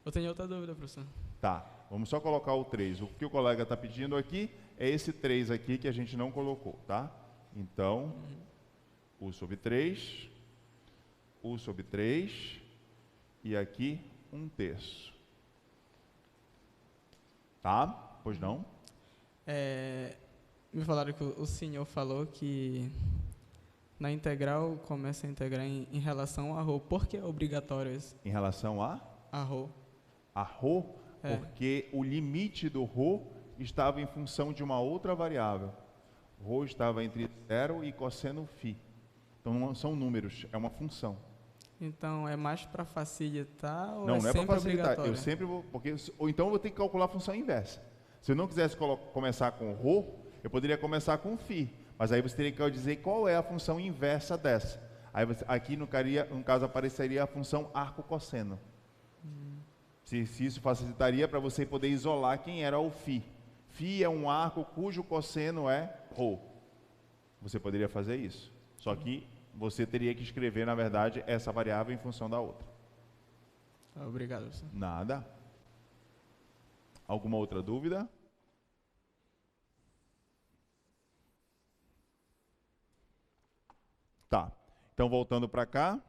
Eu tenho outra dúvida, professor. Tá, vamos só colocar o 3. O que o colega está pedindo aqui é esse 3 aqui que a gente não colocou, tá? Então, U sobre 3, U sobre 3, e aqui 1/3. Tá? Pois não? Me falaram que o senhor falou que na integral começa a integrar em relação a ρ. Por que é obrigatório isso? Em relação a ρ? ρ, porque o limite do ρ estava em função de uma outra variável. Ρ estava entre 0 e cosseno φ. Então não são números, é uma função. Então é mais para facilitar ou Não é para sempre facilitar. obrigatório? Eu sempre vou, ou então eu vou ter que calcular a função inversa. Se eu não quisesse começar com ρ, eu poderia começar com φ. Mas aí você teria que dizer qual é a função inversa dessa. Aí aqui no caso apareceria a função arco-cosseno. Se isso facilitaria para você poder isolar quem era o φ. Φ é um arco cujo cosseno é ρ. Você poderia fazer isso. Só que você teria que escrever, na verdade, essa variável em função da outra. Obrigado, professor. Nada. Alguma outra dúvida? Tá. Então, voltando para cá.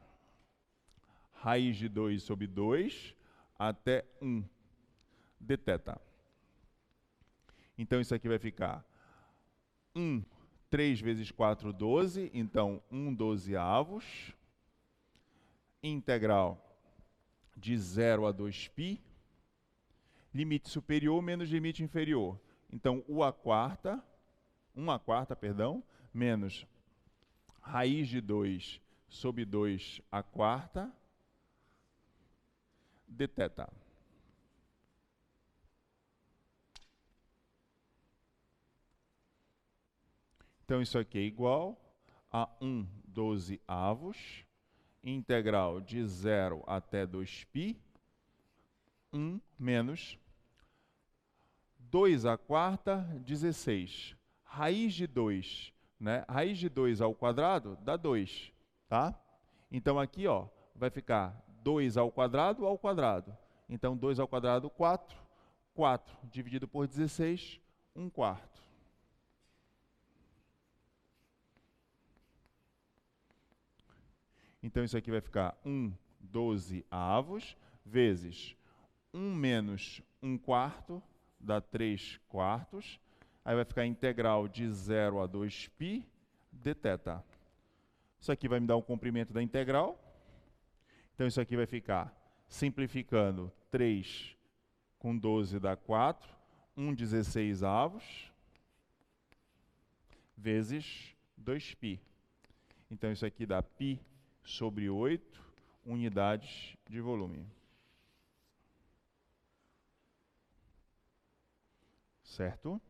Raiz de 2 sobre 2 até 1 dθ. Então, isso aqui vai ficar 3 vezes 4, 12. Então, 1/12. Integral de 0 a 2π. Limite superior menos limite inferior. Então, u à quarta, 1/4, perdão, menos raiz de 2 sobre 2 à quarta, dθ. Então, isso aqui é igual a 1/12, integral de 0 até 2π, 1 menos 2 à quarta, 16. Raiz de 2, né? Raiz de 2 ao quadrado dá 2, tá? Então, aqui, ó, vai ficar 2 ao quadrado. Então, 2 ao quadrado, 4. 4 dividido por 16, 1/4. Então, isso aqui vai ficar 12 avos, vezes 1 menos 1/4, dá 3/4. Aí vai ficar a integral de 0 a 2π dθ. Isso aqui vai me dar o comprimento da integral. Então, isso aqui vai ficar, simplificando, 3 com 12 dá 4, 1/16 avos, vezes 2π. Então, isso aqui dá π sobre 8 unidades de volume. Certo?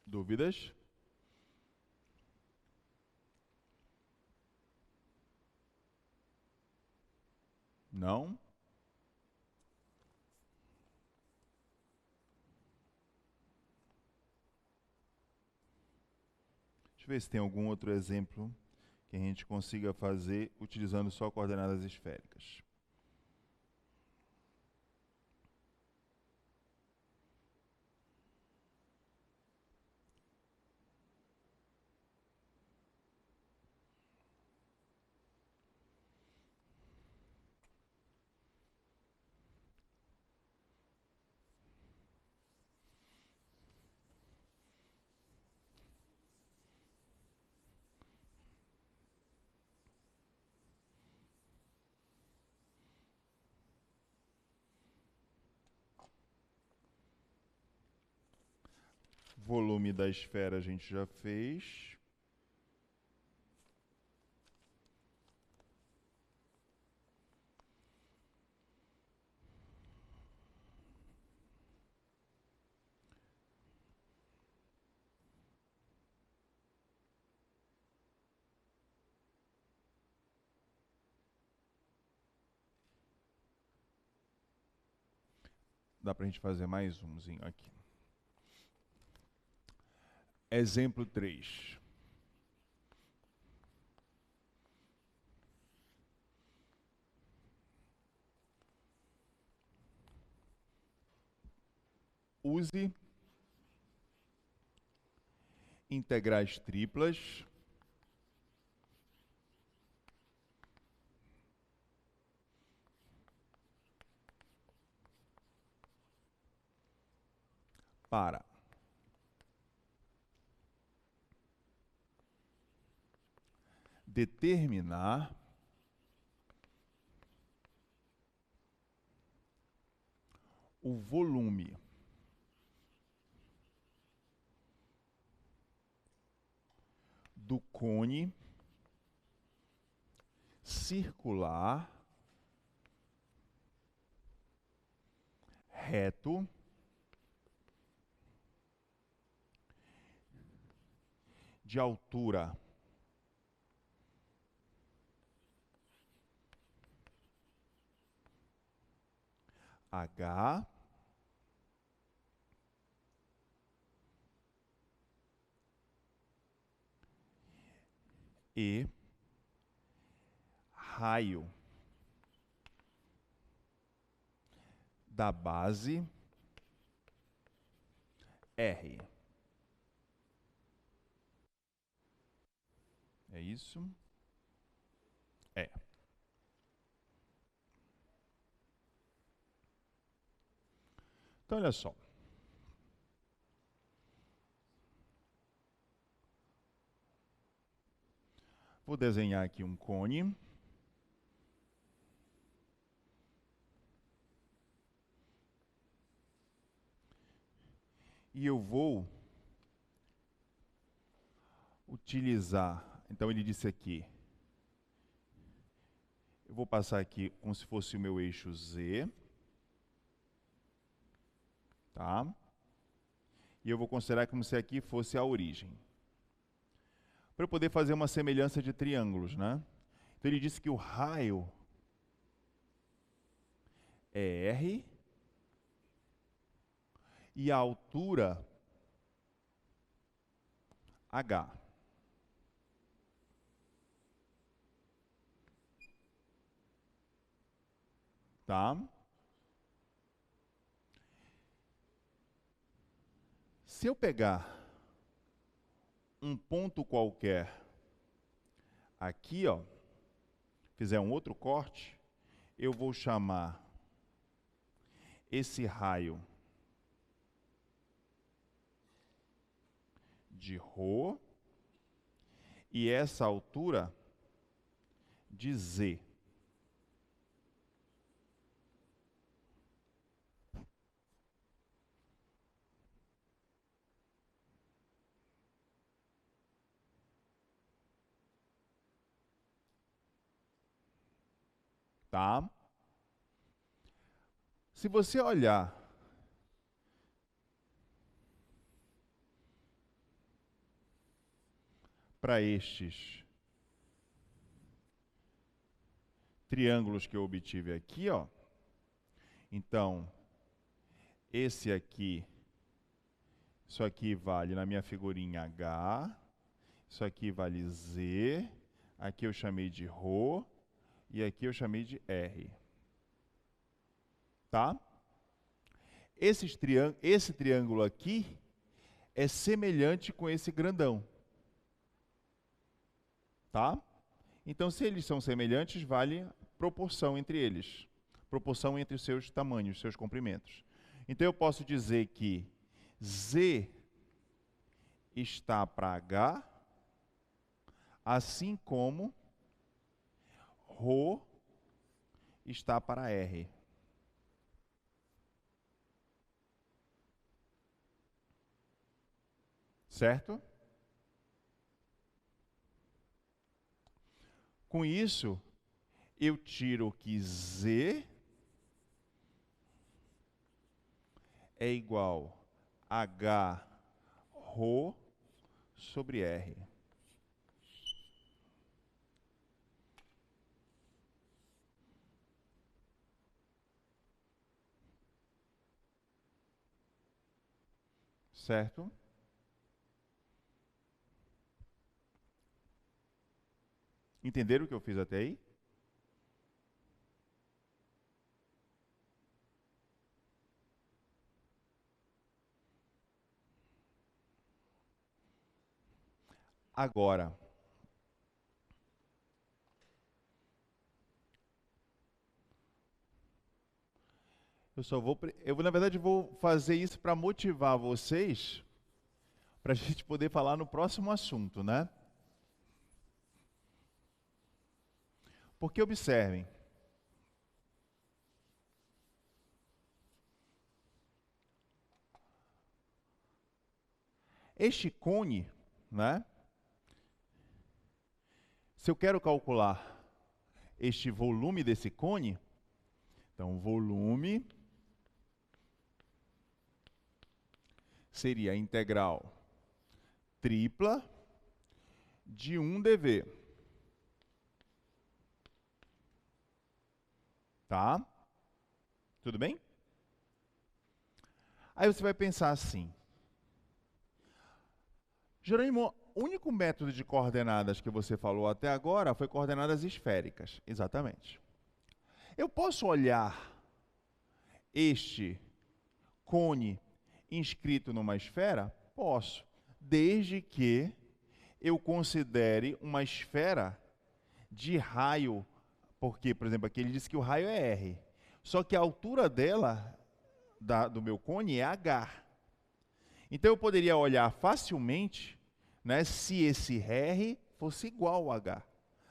Dúvidas? Não? Deixa eu ver se tem algum outro exemplo que a gente consiga fazer utilizando só coordenadas esféricas. Volume da esfera a gente já fez. Dá para a gente fazer mais umzinho aqui. Exemplo 3. Use integrais triplas para determinar o volume do cone circular reto de altura H e raio da base R. É isso? É. Então, olha só. Vou desenhar aqui um cone. E eu vou utilizar, então ele disse aqui, eu vou passar aqui como se fosse o meu eixo Z, tá? E eu vou considerar como se aqui fosse a origem. Para eu poder fazer uma semelhança de triângulos, né? Então ele disse que o raio é R e a altura H. Tá? Se eu pegar um ponto qualquer aqui, ó, fizer um outro corte, eu vou chamar esse raio de ρ e essa altura de Z. Tá? Se você olhar para estes triângulos que eu obtive aqui, ó, então, esse aqui, isso aqui vale na minha figurinha H, isso aqui vale Z, aqui eu chamei de ρ, e aqui eu chamei de R. Tá? Esse triângulo aqui é semelhante com esse grandão. Tá? Então, se eles são semelhantes, vale proporção entre eles. Proporção entre os seus tamanhos, seus comprimentos. Então, eu posso dizer que Z está para H, assim como ρ está para R. Certo? Com isso, eu tiro que Z é igual a H ρ sobre R. Certo? Entenderam o que eu fiz até aí? Agora, na verdade, vou fazer isso para motivar vocês, para a gente poder falar no próximo assunto, né? Porque observem, este cone, né? Se eu quero calcular este volume desse cone, então volume seria a integral tripla de 1 dV. Tá? Tudo bem? Aí você vai pensar assim: Jerônimo, o único método de coordenadas que você falou até agora foi coordenadas esféricas. Exatamente. Eu posso olhar este cone inscrito numa esfera? Posso, desde que eu considere uma esfera de raio, porque, por exemplo, aqui ele disse que o raio é R, só que a altura dela, do meu cone, é H. Então eu poderia olhar facilmente, né, se esse R fosse igual a H.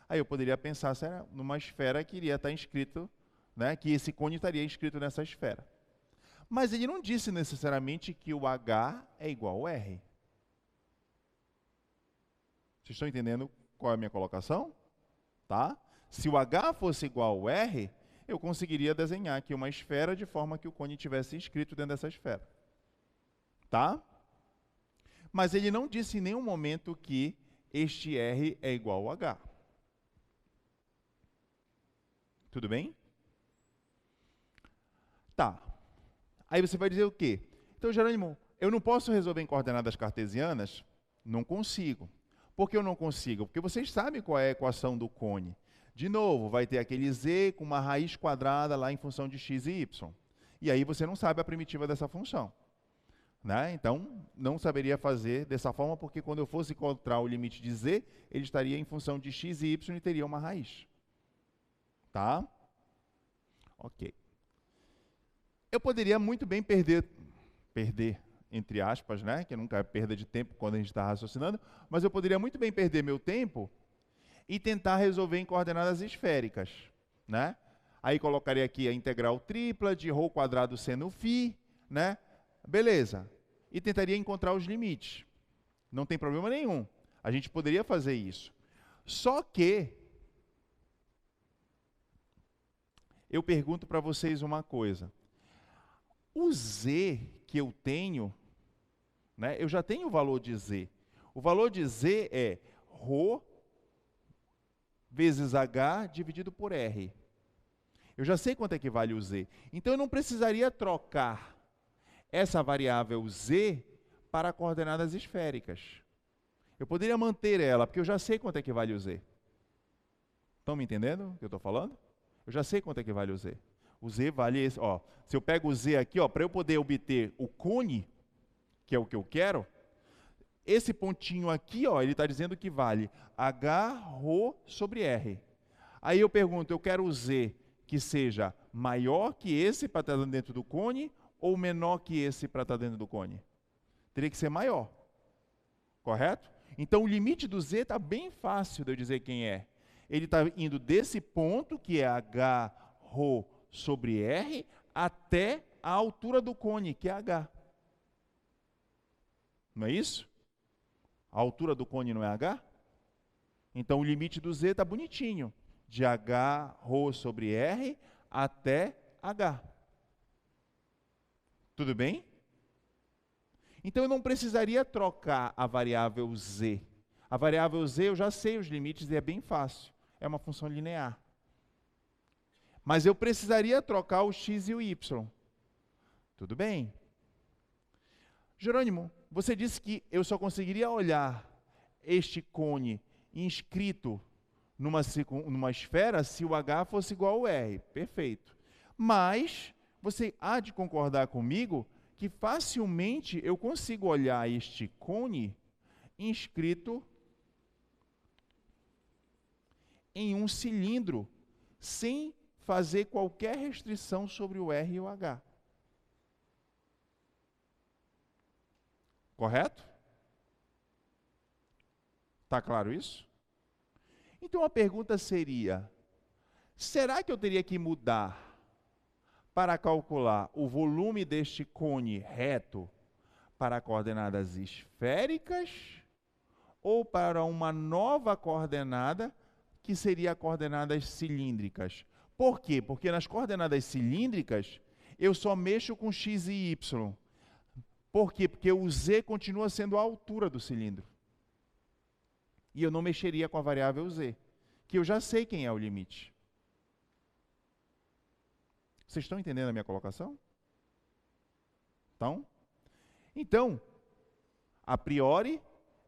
Aí eu poderia pensar se era numa esfera que iria estar inscrito, né, que esse cone estaria inscrito nessa esfera. Mas ele não disse necessariamente que o H é igual ao R. Vocês estão entendendo qual é a minha colocação? Tá? Se o H fosse igual ao R, eu conseguiria desenhar aqui uma esfera de forma que o cone tivesse inscrito dentro dessa esfera. Tá? Mas ele não disse em nenhum momento que este R é igual ao H. Tudo bem? Tá. Aí você vai dizer o quê? Então, Jerônimo, eu não posso resolver em coordenadas cartesianas? Não consigo. Por que eu não consigo? Porque vocês sabem qual é a equação do cone. De novo, vai ter aquele z com uma raiz quadrada lá em função de x e y. E aí você não sabe a primitiva dessa função. Né? Então, não saberia fazer dessa forma, porque quando eu fosse encontrar o limite de z, ele estaria em função de x e y e teria uma raiz. Tá? Ok. Eu poderia muito bem perder, entre aspas, né? Que nunca é perda de tempo quando a gente está raciocinando, mas eu poderia muito bem perder meu tempo e tentar resolver em coordenadas esféricas, né? Aí colocaria aqui a integral tripla de ρ quadrado seno φ, né? Beleza. E tentaria encontrar os limites. Não tem problema nenhum. A gente poderia fazer isso. Só que eu pergunto para vocês uma coisa. O z que eu tenho, né? Eu já tenho o valor de z. O valor de z é ρ vezes h dividido por r. Eu já sei quanto é que vale o z. Então, eu não precisaria trocar essa variável z para coordenadas esféricas. Eu poderia manter ela, porque eu já sei quanto é que vale o z. Estão me entendendo o que eu estou falando? Eu já sei quanto é que vale o z. O z vale esse, ó. Se eu pego o z aqui, ó, para eu poder obter o cone, que é o que eu quero, esse pontinho aqui, ó, ele está dizendo que vale h ρ sobre r. Aí eu pergunto, eu quero o z que seja maior que esse para estar dentro do cone ou menor que esse para estar dentro do cone? Teria que ser maior. Correto? Então o limite do z está bem fácil de eu dizer quem é. Ele está indo desse ponto, que é h ρ sobre r, até a altura do cone, que é h. Não é isso? A altura do cone não é h? Então o limite do z está bonitinho. De h ρ sobre r até h. Tudo bem? Então eu não precisaria trocar a variável z. A variável z eu já sei os limites e é bem fácil. É uma função linear. Mas eu precisaria trocar o x e o y. Tudo bem? Jerônimo, você disse que eu só conseguiria olhar este cone inscrito numa esfera se o h fosse igual ao r. Perfeito. Mas você há de concordar comigo que facilmente eu consigo olhar este cone inscrito em um cilindro sem fazer qualquer restrição sobre o r e o h. Correto? Está claro isso? Então a pergunta seria, será que eu teria que mudar para calcular o volume deste cone reto para coordenadas esféricas ou para uma nova coordenada que seria coordenadas cilíndricas? Por quê? Porque nas coordenadas cilíndricas eu só mexo com x e y. Por quê? Porque o z continua sendo a altura do cilindro. E eu não mexeria com a variável z, que eu já sei quem é o limite. Vocês estão entendendo a minha colocação? Então, a priori,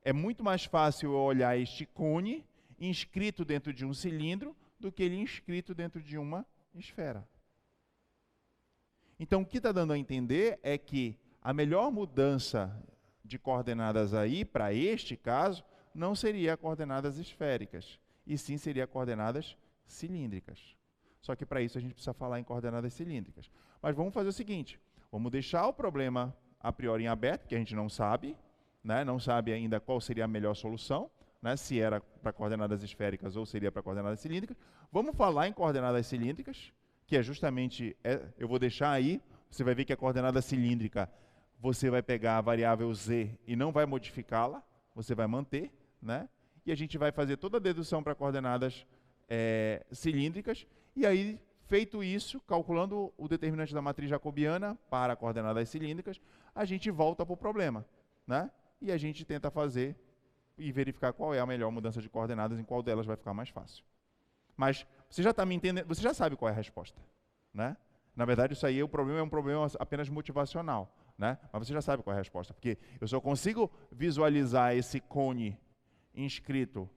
é muito mais fácil eu olhar este cone inscrito dentro de um cilindro do que ele inscrito dentro de uma esfera. Então, o que está dando a entender é que a melhor mudança de coordenadas aí, para este caso, não seria coordenadas esféricas, e sim seria coordenadas cilíndricas. Só que para isso a gente precisa falar em coordenadas cilíndricas. Mas vamos fazer o seguinte, vamos deixar o problema a priori em aberto, porque a gente não sabe, né? Não sabe ainda qual seria a melhor solução, né? Se era para coordenadas esféricas ou seria para coordenadas cilíndricas. Vamos falar em coordenadas cilíndricas, que é justamente, eu vou deixar aí, você vai ver que a coordenada cilíndrica, você vai pegar a variável z e não vai modificá-la, você vai manter, né? E a gente vai fazer toda a dedução para coordenadas cilíndricas, e aí, feito isso, calculando o determinante da matriz jacobiana para coordenadas cilíndricas, a gente volta para o problema, né? E a gente tenta fazer e verificar qual é a melhor mudança de coordenadas, em qual delas vai ficar mais fácil. Mas Você já está me entendendo? Você já sabe qual é a resposta, né? Na verdade, isso aí é um problema apenas motivacional, né? Mas você já sabe qual é a resposta, porque eu só consigo visualizar esse cone inscrito,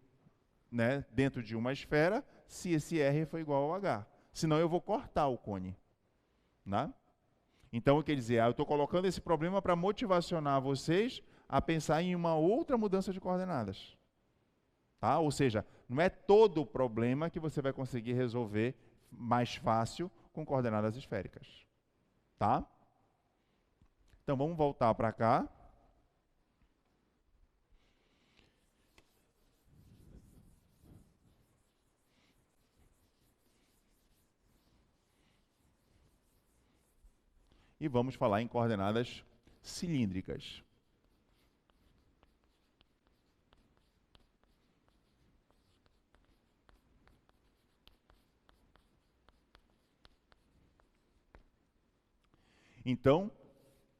né, dentro de uma esfera se esse R for igual ao H. Senão eu vou cortar o cone, né? Então, quer dizer, eu estou colocando esse problema para motivacionar vocês a pensar em uma outra mudança de coordenadas. Tá? Ou seja, não é todo o problema que você vai conseguir resolver mais fácil com coordenadas esféricas. Tá? Então, vamos voltar para cá. E vamos falar em coordenadas cilíndricas. Então,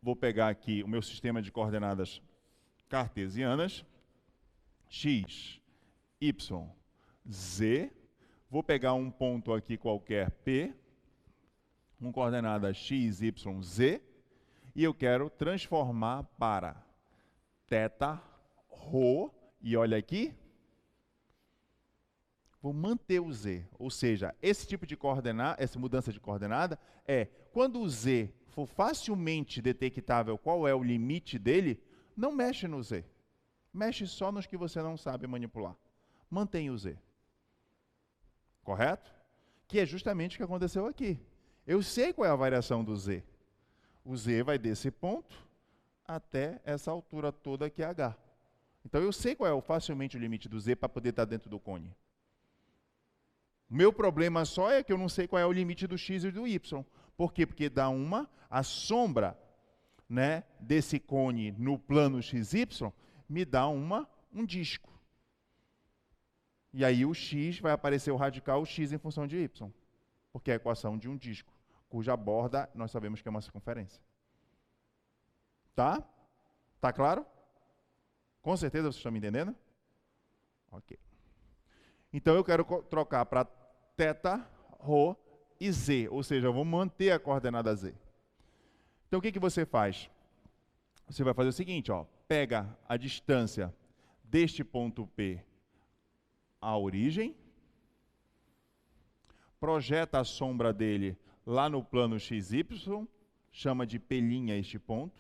vou pegar aqui o meu sistema de coordenadas cartesianas, x, y, z. Vou pegar um ponto aqui qualquer, P, com coordenada x, y, z, e eu quero transformar para θ, ρ, e olha aqui, vou manter o z. Ou seja, esse tipo de coordenada, essa mudança de coordenada é, quando o z for facilmente detectável qual é o limite dele, não mexe no z. Mexe só nos que você não sabe manipular. Mantém o z. Correto? Que é justamente o que aconteceu aqui. Eu sei qual é a variação do z. O z vai desse ponto até essa altura toda que é h. Então eu sei qual é facilmente o limite do z para poder estar dentro do cone. O meu problema só é que eu não sei qual é o limite do x e do y. Por quê? Porque dá a sombra, né, desse cone no plano xy me dá um disco. E aí o x vai aparecer o radical x em função de y, porque é a equação de um disco, cuja borda nós sabemos que é uma circunferência. Tá? Tá claro? Com certeza vocês estão me entendendo? Ok. Então eu quero trocar para θ, ρ e z, ou seja, eu vou manter a coordenada z. Então o que você faz? Você vai fazer o seguinte, ó, pega a distância deste ponto P à origem, projeta a sombra dele lá no plano xy, chama de P' este ponto.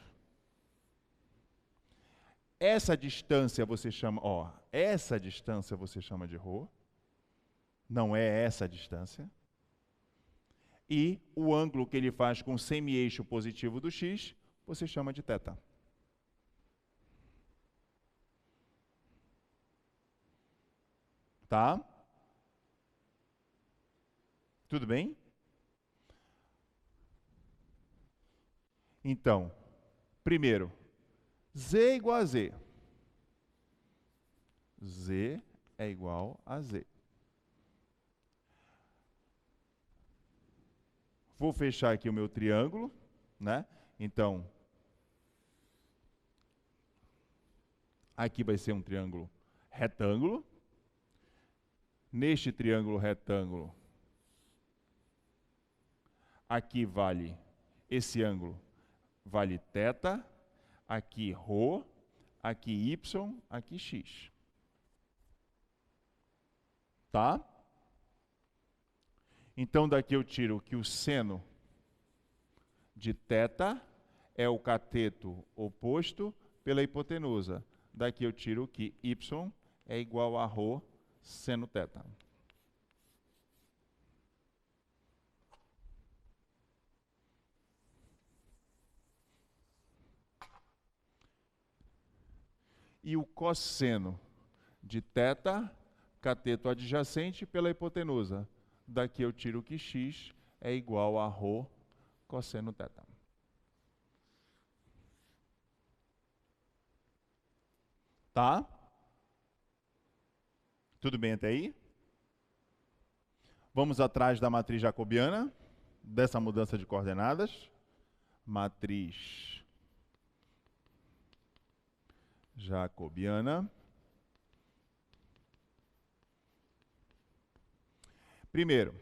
Essa distância você chama, ó, essa distância você chama de ρ, não é essa distância. E o ângulo que ele faz com o semi-eixo positivo do x, você chama de θ. Tá? Tudo bem? Então, primeiro, z é igual a z. Z é igual a z. Vou fechar aqui o meu triângulo, né? Então, aqui vai ser um triângulo retângulo. Neste triângulo retângulo, aqui vale, esse ângulo vale θ, aqui ρ, aqui y, aqui x. Tá? Então, daqui eu tiro que o seno de θ é o cateto oposto pela hipotenusa. Daqui eu tiro que y é igual a ρ seno θ. E o cosseno de θ, cateto adjacente pela hipotenusa. Daqui eu tiro que x é igual a ρ cosseno θ. Tá? Tudo bem até aí? Vamos atrás da matriz jacobiana, dessa mudança de coordenadas. Matriz jacobiana. Primeiro,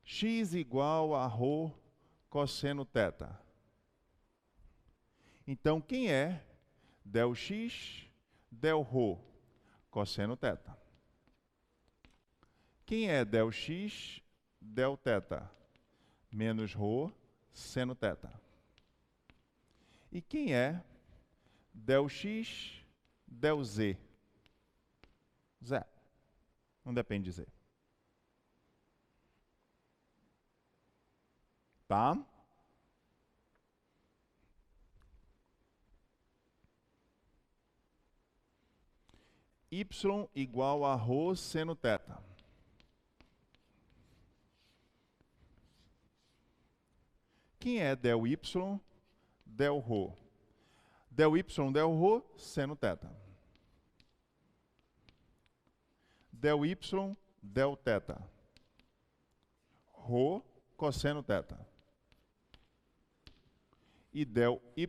x igual a ρ cosseno θ. Então, quem é del x, del ρ cosseno θ? Quem é del x, del θ? Menos ρ seno θ. E quem é del x, del z? Zero. Não depende de z. Tá? Y igual a ρ seno θ. Quem é del y, del ρ? Del y, del ρ, seno θ. Del y, del θ. Ρ, cosseno θ. E del y,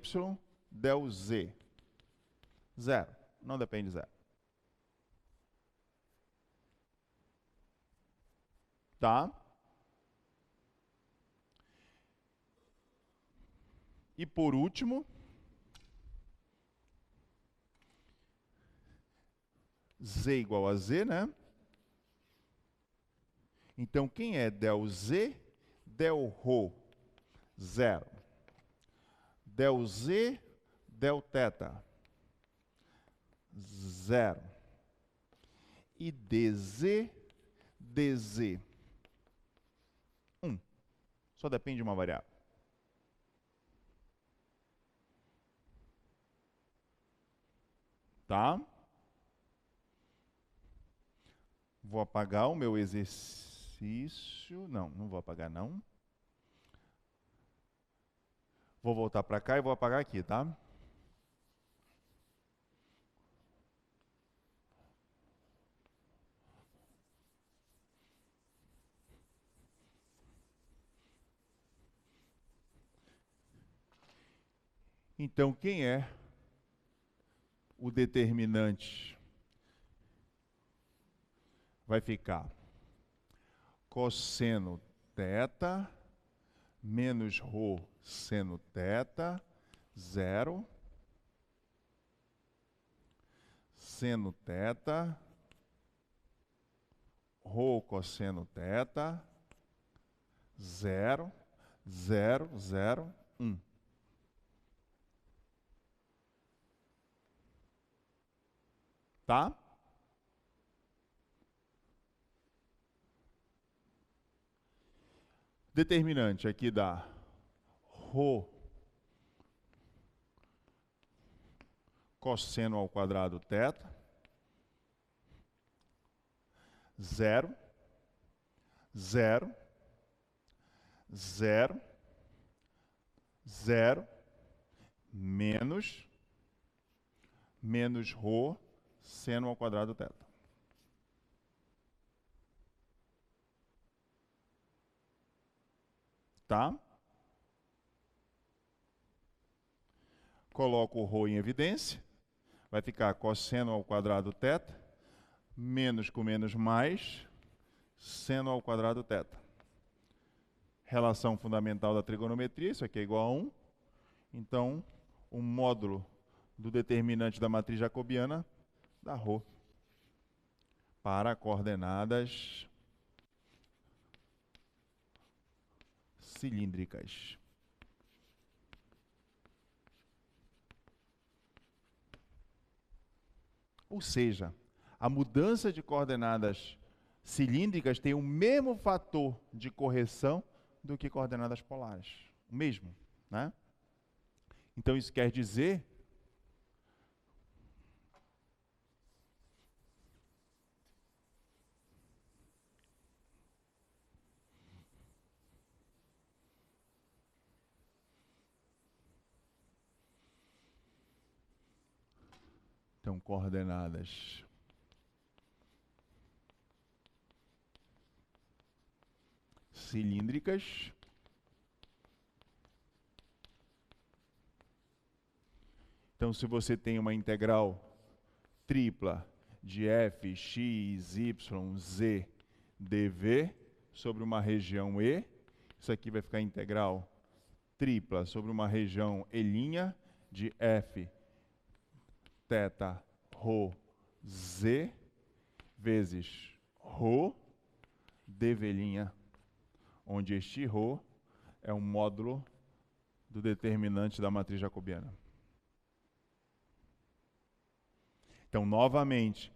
del z. Zero. Não depende de zero. Tá? E por último, z igual a z, né? Então, quem é del z, del ρ? Zero. Del z, del θ? Zero. E dz, dz? 1. Só depende de uma variável. Tá? Vou apagar o meu exercício. Não, não vou apagar, não. Vou voltar para cá e vou apagar aqui, tá? Então, quem é o determinante? Vai ficar cosseno θ menos ρ seno θ, zero. Seno θ, ρ cosseno θ, zero, zero, zero, 1. Tá? Determinante aqui dá ρ cosseno ao quadrado θ, zero, zero, zero, zero, menos ρ seno ao quadrado θ. Tá? Coloco o ρ em evidência. Vai ficar cosseno ao quadrado θ, menos com menos mais, seno ao quadrado θ. Relação fundamental da trigonometria, isso aqui é igual a 1. Então, o módulo do determinante da matriz jacobiana dá ρ para coordenadas cilíndricas. Ou seja, a mudança de coordenadas cilíndricas tem o mesmo fator de correção do que coordenadas polares. O mesmo, né? Então, isso quer dizer coordenadas cilíndricas então, se você tem uma integral tripla de f, x, y, z, dv sobre uma região E. Isso aqui vai ficar integral tripla sobre uma região E' de f, θ, ρ, z, vezes ρ, dv', onde este ρ é um módulo do determinante da matriz jacobiana. Então, novamente,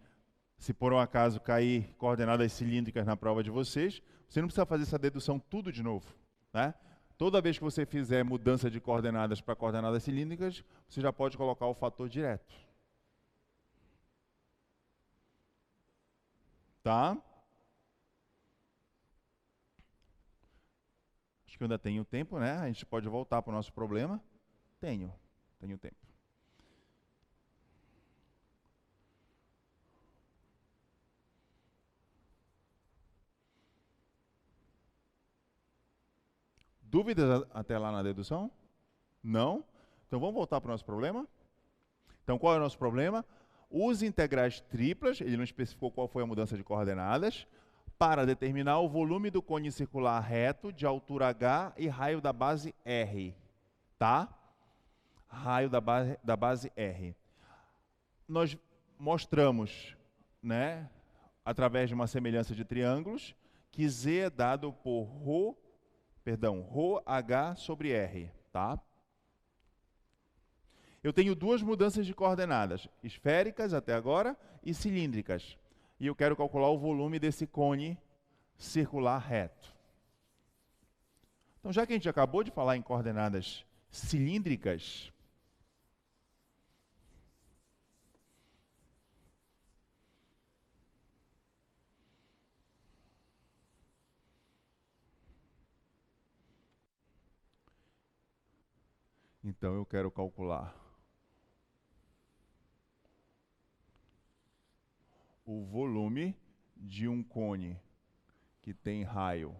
se por um acaso cair coordenadas cilíndricas na prova de vocês, você não precisa fazer essa dedução tudo de novo, né? Toda vez que você fizer mudança de coordenadas para coordenadas cilíndricas, você já pode colocar o fator direto. Tá? Acho que eu ainda tenho tempo, né? A gente pode voltar para o nosso problema. Tenho tempo. Dúvidas até lá na dedução? Não? Então vamos voltar para o nosso problema? Então qual é o nosso problema? Use integrais triplas, ele não especificou qual foi a mudança de coordenadas, para determinar o volume do cone circular reto de altura h e raio da base R. Tá? Raio da base R. Nós mostramos, né, através de uma semelhança de triângulos, que Z é dado por ρh sobre R, tá? Eu tenho duas mudanças de coordenadas, esféricas até agora e cilíndricas. E eu quero calcular o volume desse cone circular reto. Então, já que a gente acabou de falar em coordenadas cilíndricas, então eu quero calcular o volume de um cone que tem raio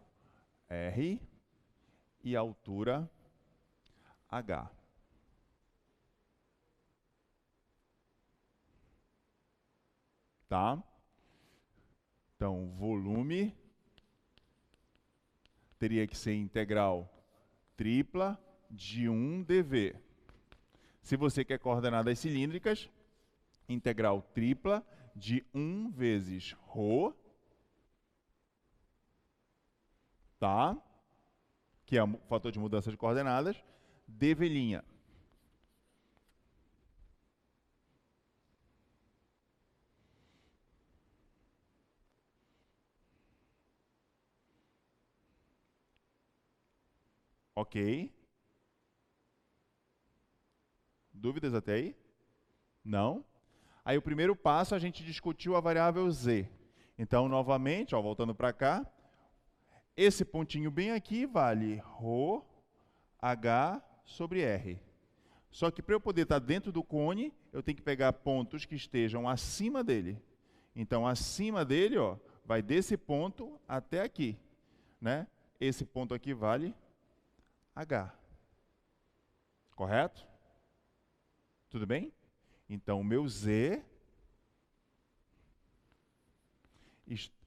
R e altura H. Tá? Então, volume teria que ser integral tripla de 1 dV. Se você quer coordenadas cilíndricas, integral tripla de 1 vezes ρ, tá? Que é o fator de mudança de coordenadas, dv'. Ok? Dúvidas até aí? Não? Aí o primeiro passo a gente discutiu a variável z. Então, novamente, ó, voltando para cá, esse pontinho bem aqui vale ρh sobre R. Só que para eu poder estar dentro do cone, eu tenho que pegar pontos que estejam acima dele. Então, acima dele, ó, vai desse ponto até aqui, né? Esse ponto aqui vale H. Correto? Tudo bem? Então, o meu Z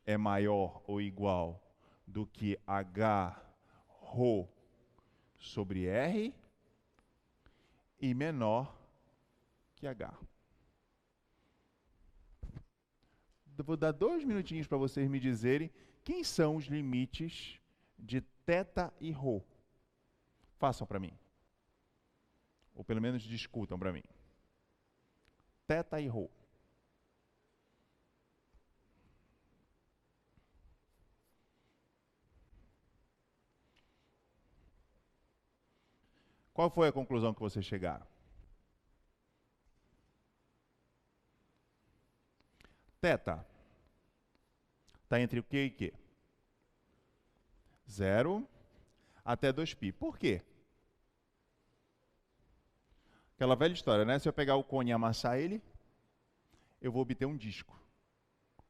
é maior ou igual do que H ρ sobre R e menor que H. Eu vou dar 2 minutinhos para vocês me dizerem quem são os limites de θ e ρ. Façam para mim. Ou pelo menos discutam para mim. θ e ρ. Qual foi a conclusão que vocês chegaram? Θ está entre o que e que? 0 até 2π. Por quê? Aquela velha história, né? Se eu pegar o cone e amassar ele, eu vou obter um disco.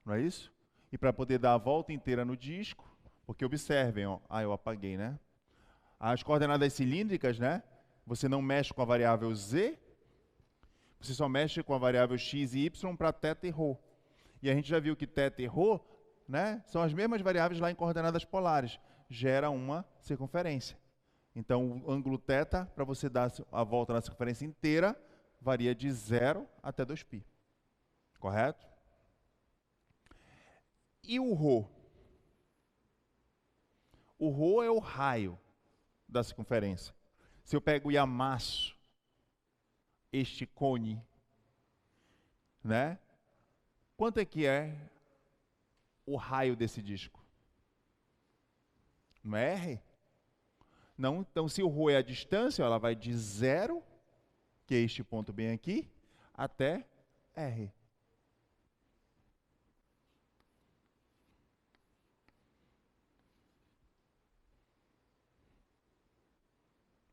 Não é isso? E para poder dar a volta inteira no disco, porque observem, ó, eu apaguei, né? As coordenadas cilíndricas, né? Você não mexe com a variável z, você só mexe com a variável x e y para θ e ρ. E a gente já viu que θ e ρ, né, são as mesmas variáveis lá em coordenadas polares. Gera uma circunferência. Então, o ângulo θ, para você dar a volta na circunferência inteira, varia de 0 até 2π. Correto? E o ρ? O ρ é o raio da circunferência. Se eu pego e amasso este cone, né? Quanto é que é o raio desse disco? Não é R? Não, então, se o ρ é a distância, ela vai de 0, que é este ponto bem aqui, até R.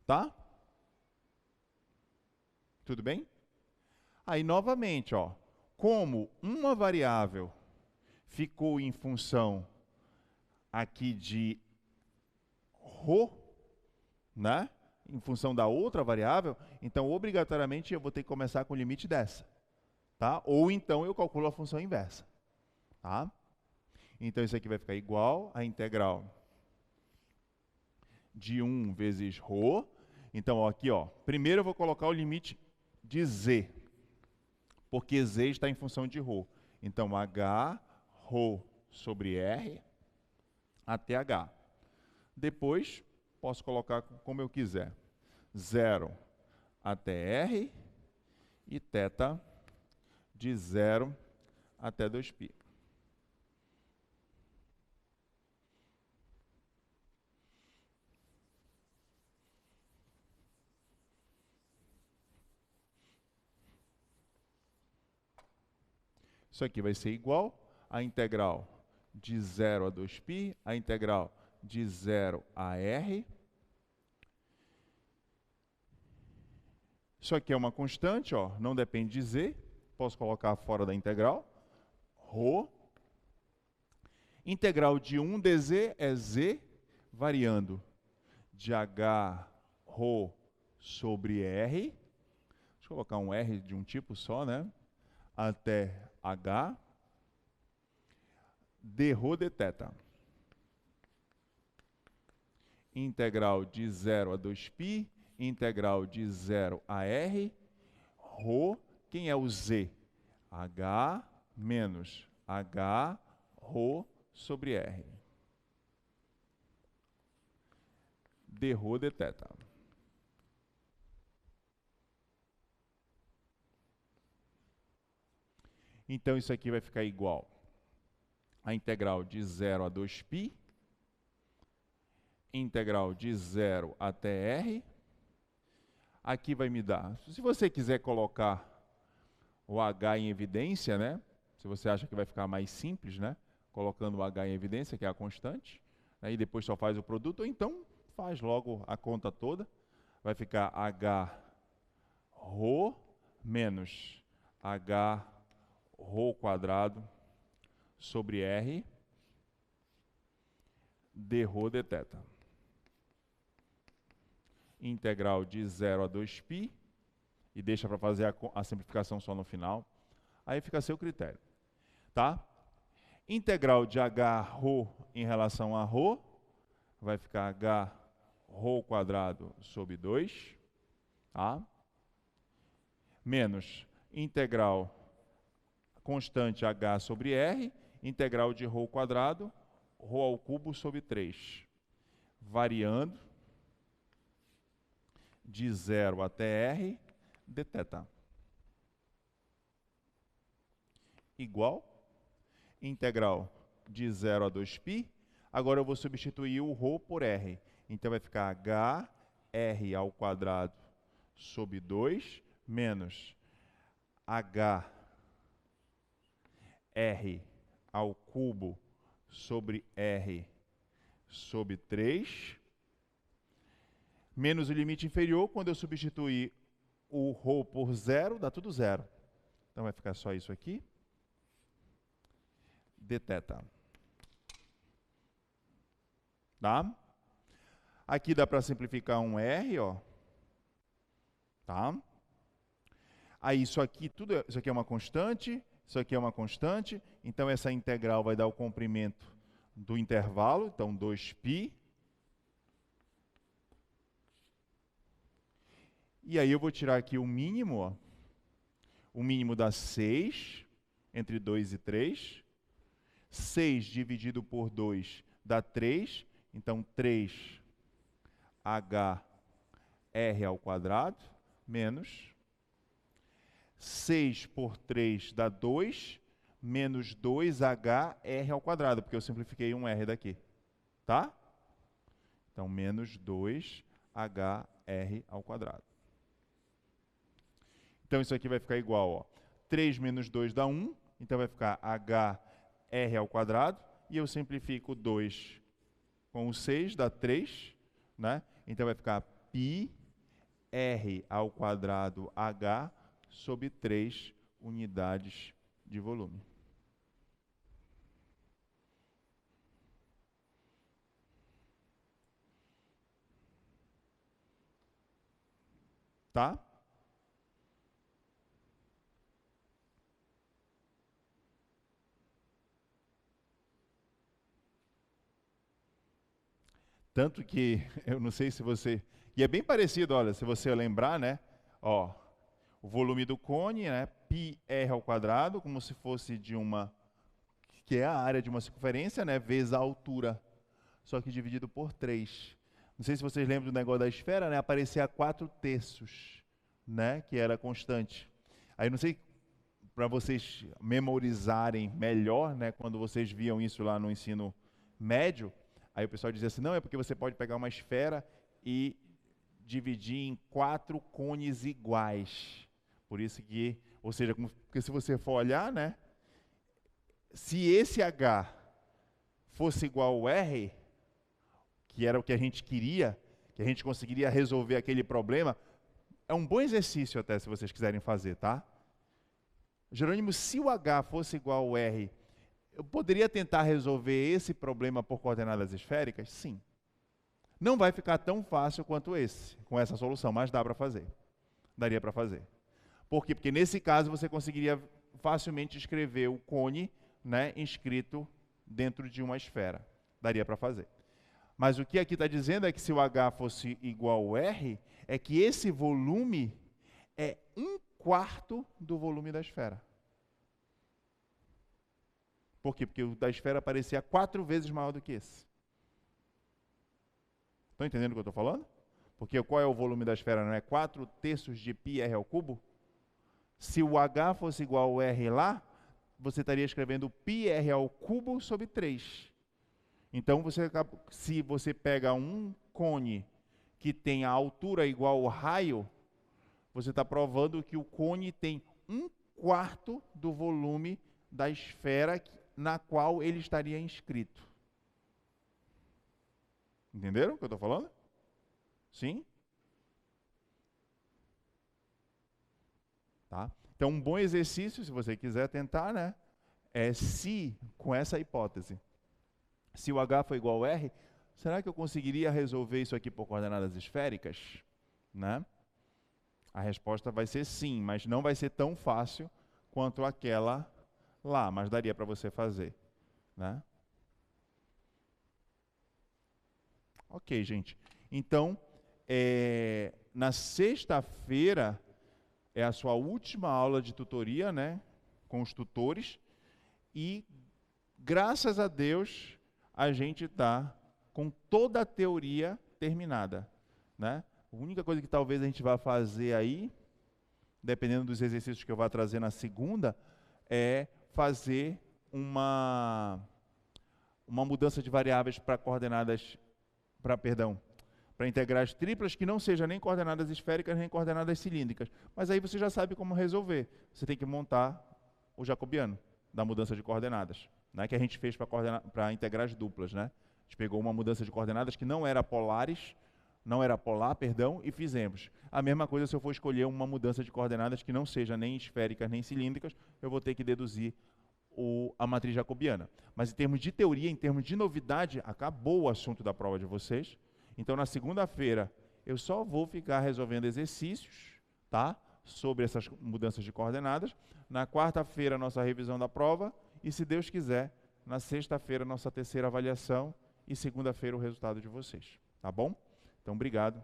Tá? Tudo bem? Aí, novamente, ó, como uma variável ficou em função aqui de ρ, né? Em função da outra variável, então, obrigatoriamente, eu vou ter que começar com o limite dessa. Tá? Ou então, eu calculo a função inversa. Tá? Então, isso aqui vai ficar igual à integral de 1 vezes ρ. Então, ó, aqui, ó, primeiro eu vou colocar o limite de z, porque z está em função de ρ. Então, h, ρ sobre r até h. Depois, posso colocar como eu quiser. 0 até r e θ de 0 até 2π. Isso aqui vai ser igual à integral de 0 a 2π, a integral de 0 a r. Isso aqui é uma constante, ó, não depende de z. Posso colocar fora da integral. Ρ. Integral de 1 dz é z, variando de h ρ sobre r. Deixa eu colocar um r de um tipo só, né? Até h. dρ dθ. Integral de 0 a 2π, integral de 0 a r, ρ, quem é o z? h menos h ρ sobre r. dρ dθ. Então, isso aqui vai ficar igual a integral de 0 a 2π, integral de 0 até r. Aqui vai me dar, se você quiser colocar o h em evidência, né? Se você acha que vai ficar mais simples, né? Colocando o h em evidência, que é a constante, né? E depois só faz o produto, ou então faz logo a conta toda. Vai ficar h ρ menos h ρ quadrado sobre r dρ dθ. Integral de 0 a 2π, e deixa para fazer a simplificação só no final. Aí fica a seu critério. Tá? Integral de h ρ em relação a ρ, vai ficar h ρ quadrado sobre 2, tá? Menos integral constante h sobre r, integral de ρ quadrado, ρ ao cubo sobre 3, variando de 0 até r dθ. Igual integral de 0 a 2π. Agora eu vou substituir o ρ por r. Então vai ficar h r ao quadrado sobre 2 menos h r ao cubo sobre r sobre 3, menos o limite inferior. Quando eu substituir o ρ por 0, dá tudo 0. Então vai ficar só isso aqui. dθ. Tá? Aqui dá para simplificar um r, ó. Tá? Aí isso aqui, isso aqui é uma constante, Isso aqui é uma constante, então essa integral vai dar o comprimento do intervalo, então 2π. E aí eu vou tirar aqui o mínimo, ó. O mínimo dá 6, entre 2 e 3. 6 dividido por 2 dá 3, então 3hr², menos 6 por 3 dá 2, menos 2hr², porque eu simplifiquei um r daqui, tá? Então, menos 2hr². Então, isso aqui vai ficar igual, ó, 3 menos 2 dá 1, então vai ficar hr², e eu simplifico 2 com o 6, dá 3, né? Então vai ficar πr² h sobre 3 unidades de volume. Tá? Tanto que, eu não sei se você... E é bem parecido, olha, se você lembrar, né? Ó, o volume do cone, né? πr², como se fosse de uma... que é a área de uma circunferência, né? Vezes a altura, só que dividido por 3. Não sei se vocês lembram do negócio da esfera, né? Aparecia 4/3, né? Que era constante. Aí não sei, para vocês memorizarem melhor, né? Quando vocês viam isso lá no ensino médio, aí o pessoal dizia assim, não, é porque você pode pegar uma esfera e dividir em 4 cones iguais. Por isso que, ou seja, porque se você for olhar, né? Se esse H fosse igual ao R, que era o que a gente queria, que a gente conseguiria resolver aquele problema, é um bom exercício até, se vocês quiserem fazer, tá? Jerônimo, se o H fosse igual ao R, eu poderia tentar resolver esse problema por coordenadas esféricas? Sim. Não vai ficar tão fácil quanto esse, com essa solução, mas dá para fazer. Daria para fazer. Por quê? Porque nesse caso você conseguiria facilmente escrever o cone, né, inscrito dentro de uma esfera. Daria para fazer. Mas o que aqui está dizendo é que se o H fosse igual ao R, é que esse volume é 1/4 do volume da esfera. Por quê? Porque o da esfera parecia 4 vezes maior do que esse. Estão entendendo o que eu estou falando? Porque qual é o volume da esfera? Não é 4/3 de πr²? Se o H fosse igual ao R lá, você estaria escrevendo πr³ sobre 3. Então, se você pega um cone que tem a altura igual ao raio, você está provando que o cone tem 1/4 do volume da esfera na qual ele estaria inscrito. Entenderam o que eu estou falando? Sim? Tá? Então, um bom exercício, se você quiser tentar, né, é se, com essa hipótese, se o H for igual ao R, será que eu conseguiria resolver isso aqui por coordenadas esféricas? Né? A resposta vai ser sim, mas não vai ser tão fácil quanto aquela lá, mas daria para você fazer. Né? Ok, gente. Então, na sexta-feira é a sua última aula de tutoria, né, com os tutores, e graças a Deus a gente está com toda a teoria terminada, né? A única coisa que talvez a gente vá fazer aí, dependendo dos exercícios que eu vá trazer na segunda, é fazer uma mudança de variáveis para coordenadas, para integrais triplas que não sejam nem coordenadas esféricas nem coordenadas cilíndricas. Mas aí você já sabe como resolver. Você tem que montar o jacobiano da mudança de coordenadas, né, que a gente fez para integrais duplas, né? A gente pegou uma mudança de coordenadas que não era polar, e fizemos. A mesma coisa se eu for escolher uma mudança de coordenadas que não seja nem esféricas nem cilíndricas, eu vou ter que deduzir a matriz jacobiana. Mas em termos de teoria, em termos de novidade, acabou o assunto da prova de vocês. Então, na segunda-feira, eu só vou ficar resolvendo exercícios, tá? sobre essas mudanças de coordenadas. Na quarta-feira, nossa revisão da prova. E, se Deus quiser, na sexta-feira, nossa terceira avaliação. E segunda-feira, o resultado de vocês. Tá bom? Então, obrigado